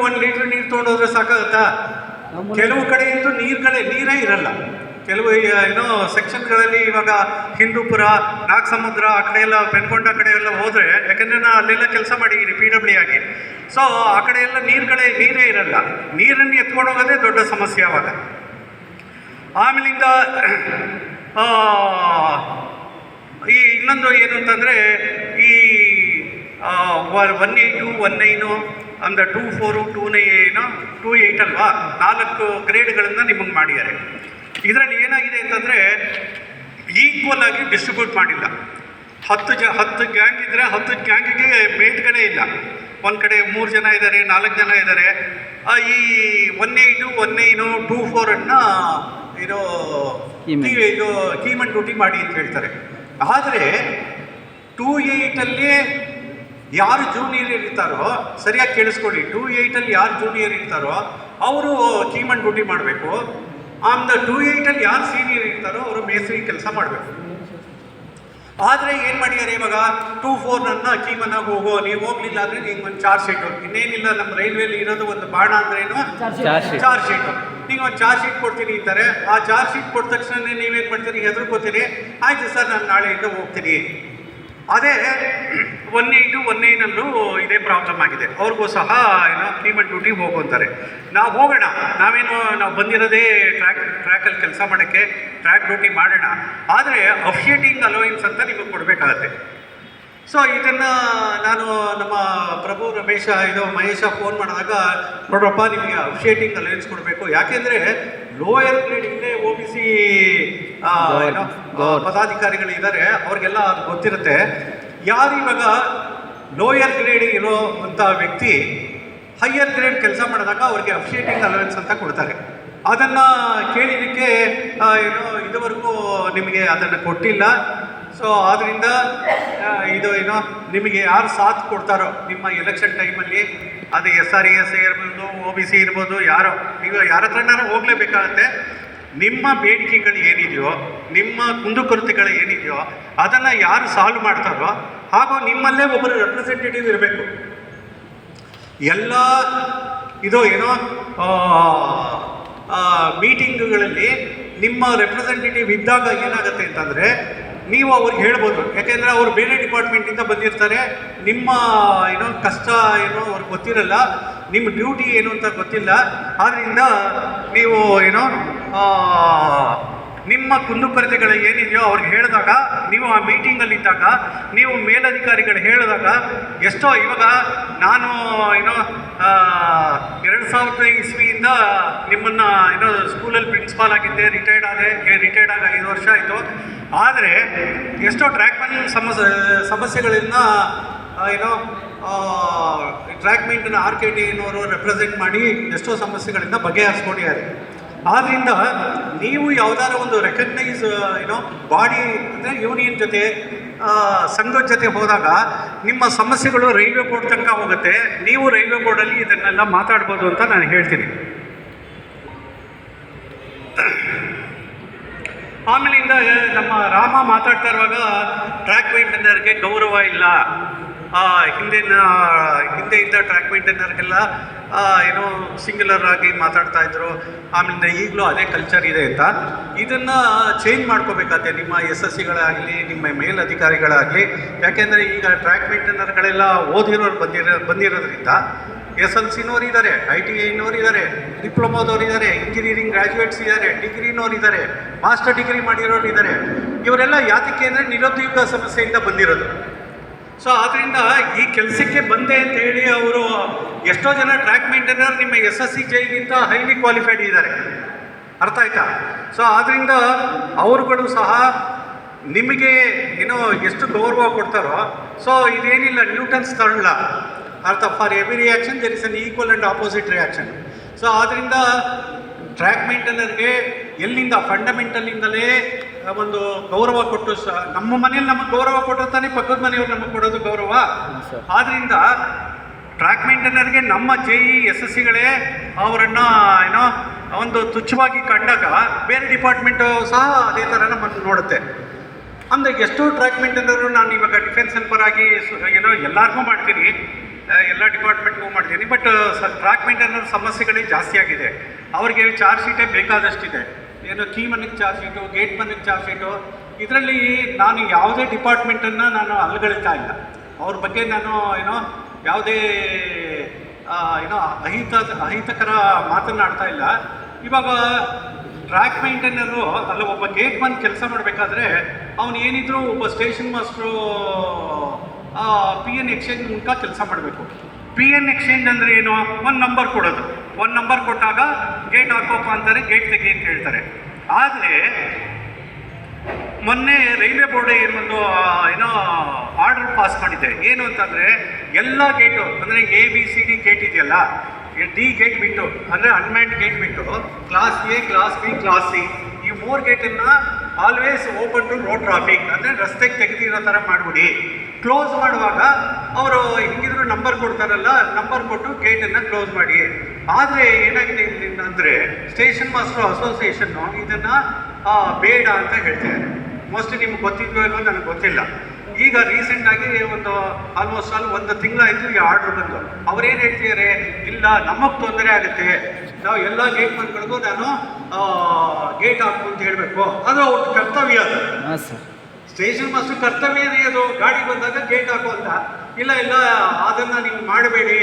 Speaker 1: 1 ಲೀಟ್ರ್ ನೀರು ತೊಗೊಂಡೋದ್ರೆ ಸಾಕಾಗುತ್ತಾ? ಕೆಲವು ಕಡೆ ಅಂತೂ ನೀರೇ ಇರಲ್ಲ. ಕೆಲವು ಏನೋ ಸೆಕ್ಷನ್ಗಳಲ್ಲಿ ಇವಾಗ ಹಿಂದೂಪುರ, ನಾಗಸಮುದ್ರ ಆ ಕಡೆ ಎಲ್ಲ, ಪೆನ್ಕೊಂಡ ಕಡೆ ಎಲ್ಲ ಹೋದರೆ, ಯಾಕೆಂದರೆ ನಾನು ಅಲ್ಲೆಲ್ಲ ಕೆಲಸ ಮಾಡಿದ್ದೀನಿ PW ಆಗಿ. ಸೊ ಆ ಕಡೆ ಎಲ್ಲ ನೀರೇ ಇರಲ್ಲ. ನೀರನ್ನು ಎತ್ಕೊಂಡು ಹೋಗೋದೇ ದೊಡ್ಡ ಸಮಸ್ಯೆ ಆವಾಗ. ಆಮೇಲಿಂದ ಈ ಇನ್ನೊಂದು ಏನು ಅಂತಂದರೆ, ಈ 182, 19 ಅಂದರೆ 24, 29, 28 ಅಲ್ವಾ, 4 ಗ್ರೇಡ್ಗಳನ್ನು ನಿಮಗೆ ಮಾಡಿದ್ದಾರೆ. ಇದರಲ್ಲಿ ಏನಾಗಿದೆ ಅಂತಂದರೆ, ಈಕ್ವಲ್ ಆಗಿ ಡಿಸ್ಟ್ರಿಬ್ಯೂಟ್ ಮಾಡಿಲ್ಲ. 10 ಗ್ಯಾಂಗ್ ಇದ್ದರೆ 10 ಗ್ಯಾಂಗಿಗೆ ಮೇಟ್ಗಳೇ ಇಲ್ಲ. ಒಂದು ಕಡೆ 3 ಜನ ಇದ್ದಾರೆ, 4 ಜನ ಇದ್ದಾರೆ. ಈ 18, 19, 24 ಇದು ಕೀಮನ್ ಡ್ಯೂಟಿ ಮಾಡಿ ಅಂತ ಹೇಳ್ತಾರೆ. ಆದರೆ 28ಅಲ್ಲಿ ಯಾರು ಜೂನಿಯರ್ ಇರ್ತಾರೋ, ಸರಿಯಾಗಿ ಕೇಳಿಸ್ಕೊಳ್ಳಿ, 28ಅಲ್ಲಿ ಯಾರು ಜೂನಿಯರ್ ಇರ್ತಾರೋ ಅವರು ಕೀಮನ್ ಡ್ಯೂಟಿ ಮಾಡಬೇಕು. ಆಮೇಲೆ 28ಅಲ್ಲಿ ಯಾರು ಸೀನಿಯರ್ ಇರ್ತಾರೋ ಅವರು ಮೇಸ್ತ್ರಿ ಕೆಲಸ ಮಾಡಬೇಕು. ಆದರೆ ಏನು ಮಾಡಿದ್ದಾರೆ ಇವಾಗ, 24 ಕೀಮನ್ನಾಗಿ ಹೋಗೋ, ನೀವು ಹೋಗಲಿಲ್ಲ ಅಂದರೆ ನೀವು ಒಂದು ಚಾರ್ಜ್ ಶೀಟು. ಇನ್ನೇನಿಲ್ಲ, ನಮ್ಮ ರೈಲ್ವೇಲಿ ಇರೋದು ಒಂದು ಬಾಣ ಅಂದ್ರೇನು, ಚಾರ್ಜ್ ಶೀಟು. ನೀವು ಒಂದು ಚಾರ್ಜ್ ಶೀಟ್ ಕೊಡ್ತೀನಿ ಅಂತಾರೆ. ಆ ಚಾರ್ಜ್ ಶೀಟ್ ಕೊಟ್ಟ ತಕ್ಷಣ ನೀವೇನು ಮಾಡ್ತೀರಿ, ಹೆದರ್ಕೋತೀರಿ. ಆಯಿತು ಸರ್, ನಾನು ನಾಳೆಯಿಂದ ಹೋಗ್ತೀನಿ. ಅದೇ 18, 19 ಇದೇ ಪ್ರಾಬ್ಲಮ್ ಆಗಿದೆ. ಅವ್ರಿಗೂ ಸಹ ಕೀಮನ್ ಡ್ಯೂಟಿ ಹೋಗುವಂತಾರೆ. ನಾವು ಹೋಗೋಣ, ನಾವು ಬಂದಿರೋದೇ ಟ್ರ್ಯಾಕಲ್ಲಿ ಕೆಲಸ ಮಾಡೋಕ್ಕೆ, ಟ್ರ್ಯಾಕ್ ಡ್ಯೂಟಿ ಮಾಡೋಣ. ಆದರೆ ಅಫಿಷಿಯೇಟಿಂಗ್ ಅಲೋಯನ್ಸ್ ಅಂತ ನಿಮಗೆ ಕೊಡಬೇಕಾಗತ್ತೆ. ಸೊ ಇದನ್ನು ನಾನು ನಮ್ಮ ಪ್ರಭು ಮಹೇಶ ಫೋನ್ ಮಾಡಿದಾಗ, ನೋಡ್ರಪ್ಪ ನಿಮಗೆ ಅಫಿಷಿಯೇಟಿಂಗ್ ಅಲೋಯನ್ಸ್ ಕೊಡಬೇಕು. ಯಾಕೆಂದರೆ ಲೋಯರ್ ಗ್ರೇಡ್ ಇಲ್ಲೇ OBC ಪದಾಧಿಕಾರಿಗಳು ಇದ್ದಾರೆ, ಅವ್ರಿಗೆಲ್ಲ ಅದು ಗೊತ್ತಿರುತ್ತೆ. ಯಾರು ಇವಾಗ ಲೋಯರ್ ಗ್ರೇಡ್ ಇರೋವಂಥ ವ್ಯಕ್ತಿ ಹೈಯರ್ ಗ್ರೇಡ್ ಕೆಲಸ ಮಾಡಿದಾಗ ಅವ್ರಿಗೆ ಅಫಿಷಿಯೇಟಿಂಗ್ ಅಲೋಯನ್ಸ್ ಅಂತ ಕೊಡ್ತಾರೆ. ಅದನ್ನು ಕೇಳಿದ್ದಕ್ಕೆ ಇದುವರೆಗೂ ನಿಮಗೆ ಅದನ್ನು ಕೊಟ್ಟಿಲ್ಲ. ಸೊ ಆದ್ದರಿಂದ ಇದು ಏನೋ ನಿಮಗೆ ಯಾರು ಸಾಥ್ ಕೊಡ್ತಾರೋ ನಿಮ್ಮ ಎಲೆಕ್ಷನ್ ಟೈಮಲ್ಲಿ, ಅದು SRES ಇರ್ಬೋದು, OBC ಇರ್ಬೋದು, ಯಾರೋ ನೀವು ಯಾರ ಹತ್ರನಾರು ಹೋಗಲೇಬೇಕಾಗತ್ತೆ. ನಿಮ್ಮ ಬೇಡಿಕೆಗಳು ಏನಿದೆಯೋ, ನಿಮ್ಮ ಕುಂದುಕೊರತೆಗಳು ಏನಿದೆಯೋ ಅದನ್ನು ಯಾರು ಸಾಲ್ವ್ ಮಾಡ್ತಾರೋ ಹಾಗೂ ನಿಮ್ಮಲ್ಲೇ ಒಬ್ಬರು ರೆಪ್ರೆಸೆಂಟೇಟಿವ್ ಇರಬೇಕು. ಎಲ್ಲ ಇದು ಏನೋ ಮೀಟಿಂಗ್ಗಳಲ್ಲಿ ನಿಮ್ಮ ರೆಪ್ರೆಸೆಂಟೇಟಿವ್ ಇದ್ದಾಗ ಏನಾಗುತ್ತೆ ಅಂತಂದರೆ ನೀವು ಅವ್ರಿಗೆ ಹೇಳ್ಬೋದು. ಯಾಕೆಂದರೆ ಅವರು ಬೇರೆ ಡಿಪಾರ್ಟ್ಮೆಂಟಿಂದ ಬಂದಿರ್ತಾರೆ, ನಿಮ್ಮ ಏನೋ ಕಷ್ಟ ಏನೋ ಅವ್ರಿಗೆ ಗೊತ್ತಿರಲ್ಲ, ನಿಮ್ಮ ಡ್ಯೂಟಿ ಏನು ಅಂತ ಗೊತ್ತಿಲ್ಲ. ಆದ್ದರಿಂದ ನೀವು ಏನೋ ನಿಮ್ಮ ಕುಂದುಕೊರತೆಗಳು ಏನಿದೆಯೋ ಅವ್ರಿಗೆ ಹೇಳಿದಾಗ, ನೀವು ಆ ಮೀಟಿಂಗಲ್ಲಿದ್ದಾಗ, ನೀವು ಮೇಲಧಿಕಾರಿಗಳು ಹೇಳಿದಾಗ, ಎಷ್ಟೋ ಇವಾಗ ನಾನು ಏನೋ 2000 ಇಸ್ವಿಯಿಂದ ನಿಮ್ಮನ್ನು ಏನೋ ಸ್ಕೂಲಲ್ಲಿ ಪ್ರಿನ್ಸಿಪಾಲ್ ಆಗಿದ್ದೆ, ರಿಟೈರ್ಡ್ ಆಗ 5 ವರ್ಷ ಆಯಿತು. ಆದರೆ ಎಷ್ಟೋ ಟ್ರ್ಯಾಕ್ಮನ್ ಸಮಸ್ಯೆಗಳಿಂದ ಏನೋ ಟ್ರ್ಯಾಕ್ ಮೇಂಟೆನ್ RKT ಏನೋರು ರೆಪ್ರೆಸೆಂಟ್ ಮಾಡಿ ಎಷ್ಟೋ ಸಮಸ್ಯೆಗಳಿಂದ ಬಗೆಹರಿಸ್ಕೊಂಡಿದ್ದಾರೆ. ಆದ್ದರಿಂದ ನೀವು ಯಾವುದಾದ್ರು ಒಂದು ರೆಕಗ್ನೈಸ್ ಏನೋ ಬಾಡಿ ಅಂದರೆ ಯೂನಿಯನ್ ಜೊತೆ ಸಂಘದ ಜೊತೆ ಹೋದಾಗ ನಿಮ್ಮ ಸಮಸ್ಯೆಗಳು ರೈಲ್ವೆ ಬೋರ್ಡ್ ತನಕ ಹೋಗುತ್ತೆ. ನೀವು ರೈಲ್ವೆ ಬೋರ್ಡಲ್ಲಿ ಇದನ್ನೆಲ್ಲ ಮಾತಾಡ್ಬೋದು ಅಂತ ನಾನು ಹೇಳ್ತೀನಿ. ಆಮೇಲಿಂದ ನಮ್ಮ ರಾಮ ಮಾತಾಡ್ತಾ ಇರುವಾಗ ಟ್ರ್ಯಾಕ್ ಮೇಂಟೈನರ್ಗೆ ಗೌರವ ಇಲ್ಲ, ಹಿಂದೆಯಿಂದ ಟ್ರ್ಯಾಕ್ ಮೇಂಟೈನರ್ಗೆಲ್ಲ ಏನೋ ಸಿಂಗ್ಯುಲರ್ ಆಗಿ ಮಾತಾಡ್ತಾ ಇದ್ರು, ಆಮೇಲಿಂದ ಈಗಲೂ ಅದೇ ಕಲ್ಚರ್ ಇದೆ ಅಂತ. ಇದನ್ನು ಚೇಂಜ್ ಮಾಡ್ಕೋಬೇಕಾಗುತ್ತೆ ನಿಮ್ಮ SSCಗಳಾಗಲಿ, ನಿಮ್ಮ ಮೇಲಧಿಕಾರಿಗಳಾಗಲಿ. ಯಾಕೆಂದರೆ ಈಗ ಟ್ರ್ಯಾಕ್ ಮೇಂಟೈನರ್ಗಳೆಲ್ಲ ಓದಿರೋರು ಬಂದಿರೋದ್ರಿಂದ SLCನವ್ರು ಇದ್ದಾರೆ, ITIನವ್ರು ಇದ್ದಾರೆ, ಡಿಪ್ಲೊಮೋದವ್ರು ಇದ್ದಾರೆ, ಇಂಜಿನಿಯರಿಂಗ್ ಗ್ರ್ಯಾಜುಯೇಟ್ಸ್ ಇದ್ದಾರೆ, ಡಿಗ್ರಿನವ್ರು ಇದ್ದಾರೆ, ಮಾಸ್ಟರ್ ಡಿಗ್ರಿ ಮಾಡಿರೋರು ಇದ್ದಾರೆ. ಇವರೆಲ್ಲ ಯಾತಕ್ಕೆ ಅಂದರೆ ನಿರುದ್ಯೋಗ ಸಮಸ್ಯೆಯಿಂದ ಬಂದಿರೋದು. ಸೊ ಆದ್ದರಿಂದ ಈ ಕೆಲಸಕ್ಕೆ ಬಂದೆ ಅಂತ ಹೇಳಿ ಅವರು ಎಷ್ಟೋ ಜನ ಟ್ರ್ಯಾಕ್ ಮೇಂಟೈನರ್ ನಿಮ್ಮ SSC ಜೈಗಿಂತ ಹೈಲಿ ಕ್ವಾಲಿಫೈಡ್ ಇದ್ದಾರೆ. ಅರ್ಥ ಆಯ್ತಾ? ಸೊ ಆದ್ದರಿಂದ ಅವರುಗಳು ಸಹ ನಿಮಗೆ ಏನೋ ಎಷ್ಟು ಗೌರವ ಕೊಡ್ತಾರೋ, ಸೊ ಇದೇನಿಲ್ಲ ನ್ಯೂಟನ್ಸ್ ಥರ್ಡ್ ಲಾ, ಅರ್ಥ for every reaction there is an equal and opposite reaction. So ಆದ್ದರಿಂದ ಟ್ರ್ಯಾಕ್ ಮೇಂಟೈನರ್ಗೆ ಎಲ್ಲಿಂದ ಫಂಡಮೆಂಟಲಿಂದಲೇ ಒಂದು ಗೌರವ ಕೊಟ್ಟು ನಮ್ಮ ಮನೇಲಿ ನಮಗೆ ಗೌರವ ಕೊಟ್ಟರೆ ತಾನೇ ಪಕ್ಕದ ಮನೆಯವ್ರು ನಮಗೆ ಕೊಡೋದು ಗೌರವ. ಆದ್ದರಿಂದ ಟ್ರ್ಯಾಕ್ ಮೇಂಟೈನರ್ಗೆ ನಮ್ಮ JE SSCಗಳೇ ಅವರನ್ನು ಏನೋ ಒಂದು ತುಚ್ಛವಾಗಿ ಕಂಡಾಗ ಬೇರೆ ಡಿಪಾರ್ಟ್ಮೆಂಟು ಸಹ ಅದೇ ಥರ ನಮ್ಮನ್ನು ನೋಡುತ್ತೆ. ಅಂದರೆ ಎಷ್ಟೋ ಟ್ರ್ಯಾಕ್ ಮೇಂಟೈನರು, ನಾನು ಇವಾಗ ಡಿಫೆನ್ಸ್ ಹೆಲ್ಪರ್ ಆಗಿ ಏನೋ ಎಲ್ಲರಿಗೂ ಮಾಡ್ತೀನಿ, ಎಲ್ಲ ಡಿಪಾರ್ಟ್ಮೆಂಟ್ಗೂ ಮಾಡ್ತೀನಿ. ಬಟ್ ಟ್ರ್ಯಾಕ್ ಮೇಂಟೈನರ್ ಸಮಸ್ಯೆಗಳೇ ಜಾಸ್ತಿ ಆಗಿದೆ. ಅವ್ರಿಗೆ ಚಾರ್ಜ್ ಶೀಟೇ ಬೇಕಾದಷ್ಟಿದೆ. ಏನು ಕೀ ಮನಿಗೆ ಚಾರ್ಜ್ ಶೀಟು, ಗೇಟ್ ಮನಿಗೆ ಚಾರ್ಜ್ ಶೀಟು. ಇದರಲ್ಲಿ ನಾನು ಯಾವುದೇ ಡಿಪಾರ್ಟ್ಮೆಂಟನ್ನು ನಾನು ಅಲ್ಗಳ್ತಾ ಇಲ್ಲ. ಅವ್ರ ಬಗ್ಗೆ ನಾನು ಏನೋ ಯಾವುದೇ ಏನೋ ಅಹಿತಕರ ಮಾತನಾಡ್ತಾ ಇಲ್ಲ. ಇವಾಗ ಟ್ರ್ಯಾಕ್ ಮೇಂಟೈನರು ಅಲ್ಲ, ಒಬ್ಬ ಗೇಟ್ ಮನ್ ಕೆಲಸ ಮಾಡಬೇಕಾದ್ರೆ ಅವನು ಏನಿದ್ರು ಒಬ್ಬ ಸ್ಟೇಷನ್ ಮಾಸ್ಟ್ರು PN ಎಕ್ಸ್ಚೇಂಜ್ ಮೂಲಕ ಕೆಲಸ ಮಾಡಬೇಕು. PN ಎಕ್ಸ್ಚೇಂಜ್ ಅಂದರೆ ಏನು? ಒಂದು ನಂಬರ್ ಕೊಡೋದು. ಒಂದು ನಂಬರ್ ಕೊಟ್ಟಾಗ ಗೇಟ್ ಹಾಕೋಪ್ಪ ಅಂತಾರೆ, ಗೇಟ್ ತೆಗಿ ಅಂತ ಹೇಳ್ತಾರೆ. ಆದರೆ ಮೊನ್ನೆ ರೈಲ್ವೆ ಬೋರ್ಡ್ ಏನೊಂದು ಏನೋ ಆರ್ಡರ್ ಪಾಸ್ ಮಾಡಿದೆ. ಏನು ಅಂತಂದರೆ ಎಲ್ಲ ಗೇಟು ಅಂದರೆ ABCD ಗೇಟ್ ಇದೆಯಲ್ಲ, D ಗೇಟ್ ಬಿಟ್ಟು ಅಂದರೆ ಅನ್ಮ್ಯಾನ್ಡ್ ಗೇಟ್ ಬಿಟ್ಟು class A, class B, class C ಈ 3 ಗೇಟನ್ನು always open to road traffic ಅಂದರೆ ರಸ್ತೆಗೆ ತೆಗೆದಿರೋ ಥರ ಮಾಡಿಬಿಡಿ. ಕ್ಲೋಸ್ ಮಾಡುವಾಗ ಅವರು ಹಿಂಗಿದ್ರು ನಂಬರ್ ಕೊಡ್ತಾರಲ್ಲ, ನಂಬರ್ ಕೊಟ್ಟು ಗೇಟನ್ನು ಕ್ಲೋಸ್ ಮಾಡಿ. ಆದರೆ ಏನಾಗಿದೆ ಇಲ್ಲಿಂದ ಅಂದರೆ ಸ್ಟೇಷನ್ ಮಾಸ್ಟರ್ ಅಸೋಸಿಯೇಷನ್ನು ಇದನ್ನು ಬೇಡ ಅಂತ ಹೇಳ್ತಾರೆ. ಮೋಸ್ಟ್ಲಿ ನಿಮ್ಗೆ ಗೊತ್ತಿದ್ವೋ ಇಲ್ವೋ ನನಗೆ ಗೊತ್ತಿಲ್ಲ. ಈಗ ರೀಸೆಂಟಾಗಿ ಒಂದು ಆಲ್ಮೋಸ್ಟ್ ಒಂದು ತಿಂಗಳಾಯಿತು ಈ ಆರ್ಡ್ರ್ ಬಂದು. ಅವ್ರೇನು ಹೇಳ್ತಿದ್ದಾರೆ, ಇಲ್ಲ ನಮಗೆ ತೊಂದರೆ ಆಗುತ್ತೆ, ನಾವು ಎಲ್ಲ ಗೇಟ್ ಮನ್ಗಳಿಗೂ ನಾನು ಗೇಟ್ ಹಾಕು ಅಂತ ಹೇಳಬೇಕು. ಅದು ಅವ್ರ ಕರ್ತವ್ಯ. ಅದು ಸ್ಟೇಷನ್ ಮಾಸ್ಟರ್ ಕರ್ತವ್ಯನೇ ಅದು. ಗಾಡಿ ಬಂದಾಗ ಗೇಟ್ ಹಾಕು ಅಂತ. ಇಲ್ಲ ಅದನ್ನು ನೀವು ಮಾಡಬೇಡಿ,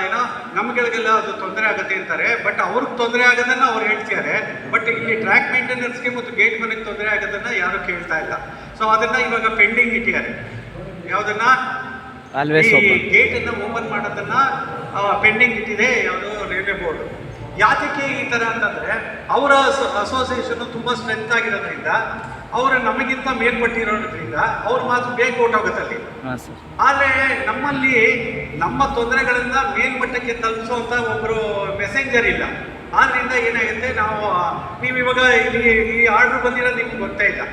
Speaker 1: ಏನೋ ನಮ್ಗಳಿಗೆಲ್ಲ ಅದು ತೊಂದರೆ ಆಗುತ್ತೆ ಅಂತಾರೆ. ಬಟ್ ಅವ್ರಿಗೆ ತೊಂದರೆ ಆಗೋದನ್ನು ಅವ್ರು ಹೇಳ್ತಿದ್ದಾರೆ. ಬಟ್ ಇಲ್ಲಿ ಟ್ರ್ಯಾಕ್ ಮೇಂಟೆನೆನ್ಸ್ಗೆ ಮತ್ತು ಗೇಟ್ ಮನೆಗೆ ತೊಂದರೆ ಆಗೋದನ್ನು ಯಾರೂ ಕೇಳ್ತಾ ಇಲ್ಲ. ಸೊ ಅದನ್ನು ಇವಾಗ ಪೆಂಡಿಂಗ್ ಇಟ್ಟಿದ್ದಾರೆ. ಯಾವುದನ್ನು? ಗೇಟನ್ನು ಓಪನ್ ಮಾಡೋದನ್ನು ಪೆಂಡಿಂಗ್ ಇಟ್ಟಿದೆ ಯಾವುದು ರೈಲ್ವೆ ಬೋರ್ಡ್. ಯಾತಕ್ಕೆ ಈ ಥರ ಅಂತಂದರೆ ಅವರ ಅಸೋಸಿಯೇಷನ್ನು ತುಂಬ ಸ್ಟ್ರೆಂತ್ ಆಗಿರೋದ್ರಿಂದ, ಅವರು ನಮಗಿಂತ ಮೇಲ್ಪಟ್ಟಿರೋದ್ರಿಂದ ಅವ್ರ ಮಾತು ಬೇಗ ಹೊರಟೋಗುತ್ತಲ್ಲಿ. ಆದರೆ ನಮ್ಮಲ್ಲಿ ನಮ್ಮ ತೊಂದರೆಗಳನ್ನು ಮೇಲ್ಮಟ್ಟಕ್ಕೆ ತಲುಪಿಸುವಂಥ ಒಬ್ಬರು ಮೆಸೆಂಜರ್ ಇಲ್ಲ. ಆದ್ದರಿಂದ ಏನಾಗುತ್ತೆ, ನೀವು ಇವಾಗ ಇಲ್ಲಿ ಈ ಆರ್ಡ್ರ್ ಬಂದಿರೋದು ನಿಮ್ಗೆ ಗೊತ್ತೇ ಇಲ್ಲ.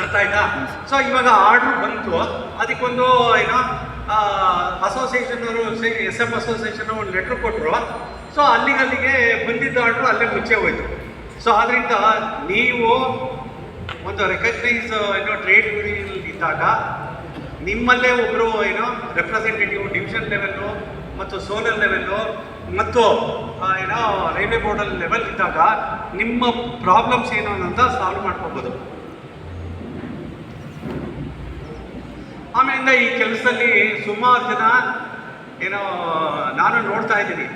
Speaker 1: ಅರ್ಥ ಆಯ್ತಾ? ಸೊ ಇವಾಗ ಆರ್ಡ್ರ್ ಬಂತು, ಅದಕ್ಕೊಂದು ಏನೋ ಅಸೋಸಿಯೇಷನ್ ಅವರು SF ಅಸೋಸಿಯೇಷನ್ ಒಂದು ಲೆಟ್ರ್ ಕೊಟ್ಟರು. ಸೊ ಅಲ್ಲಿಗೆ ಬಂದಿದ್ದ ಆರ್ಡ್ರು ಅಲ್ಲೇ ಮುಚ್ಚೆ ಹೋಯ್ತು. ಸೊ ಆದ್ದರಿಂದ ನೀವು ಒಂದು ರೆಕಗ್ನೈಸ್ ಟ್ರೇಡ್ ಯೂನಿಯನ್ ಇದ್ದಾಗ ನಿಮ್ಮಲ್ಲೇ ಒಬ್ಬರು ರೆಪ್ರೆಸೆಂಟೇಟಿವ್ ಡಿವಿಷನ್ ಲೆವೆಲ್ಲು ಮತ್ತು ಝೋನಲ್ ಲೆವೆಲ್ಲು ಮತ್ತು ರೈಲ್ವೆ ಬೋರ್ಡಲ್ ಲೆವೆಲ್ ಇದ್ದಾಗ ನಿಮ್ಮ ಪ್ರಾಬ್ಲಮ್ಸ್ ಏನು ಅಂತ ಸಾಲ್ವ್ ಮಾಡ್ಕೋಬೋದು. ಆಮೇಲಿಂದ ಈ ಕೆಲಸದಲ್ಲಿ ಸುಮಾರು ಜನ ನಾನು ನೋಡ್ತಾ ಇದ್ದೀನಿ,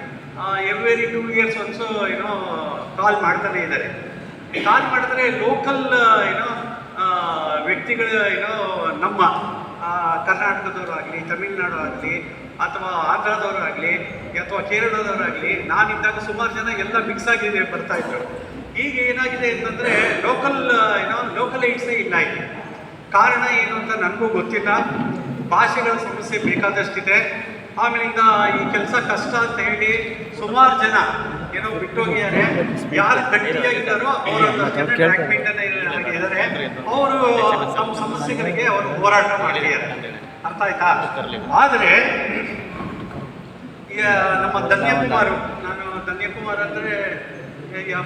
Speaker 1: ಎವ್ರಿ 2 years ಒನ್ಸು ಕಾಲ್ ಮಾಡ್ತಾನೆ ಇದ್ದಾರೆ. ಕಾಲ್ ಮಾಡಿದ್ರೆ ಲೋಕಲ್ ವ್ಯಕ್ತಿಗಳು ನಮ್ಮ ಕರ್ನಾಟಕದವರು ಆಗಲಿ, ತಮಿಳುನಾಡು ಆಗಲಿ, ಅಥವಾ ಆಂಧ್ರದವರು ಆಗಲಿ, ಅಥವಾ ಕೇರಳದವರಾಗಲಿ, ನಾನಿದ್ದಾಗ ಸುಮಾರು ಜನ ಎಲ್ಲ ಮಿಕ್ಸ್ ಆಗಿ ಬರ್ತಾ ಇದ್ರು. ಈಗ ಏನಾಗಿದೆ ಅಂತಂದರೆ ಲೋಕಲ್ ಏಡ್ಸೇ ಇಲ್ಲ. ಇಲ್ಲಿ ಕಾರಣ ಏನು ಅಂತ ನನಗೂ ಗೊತ್ತಿಲ್ಲ. ಭಾಷೆಗಳ ಸಮಸ್ಯೆ ಬೇಕಾದಷ್ಟಿದೆ. ಆಮೇಲಿಂದ ಈ ಕೆಲಸ ಕಷ್ಟ ಅಂತ ಹೇಳಿ ಸುಮಾರು ಜನ ಬಿಟ್ಟೋಗಿದ್ದಾರೆ. ಯಾರು ಗಟ್ಟಿಯಾಗಿದ್ದಾರೋ ಅವರು ಟ್ರ್ಯಾಕ್ ಮೇಂಟೈನರ್ ಆಗಿದ್ದಾರೆ, ಅವರು ನಮ್ಮ ಸಮಸ್ಯೆಗಳಿಗೆ ಅವರು ಹೋರಾಟ ಮಾಡಿದ್ದಾರೆ. ಅರ್ಥ ಆಯ್ತಾ? ಆದರೆ ಈಗ ನಮ್ಮ ಧನ್ಯಕುಮಾರ್ ಅಂದರೆ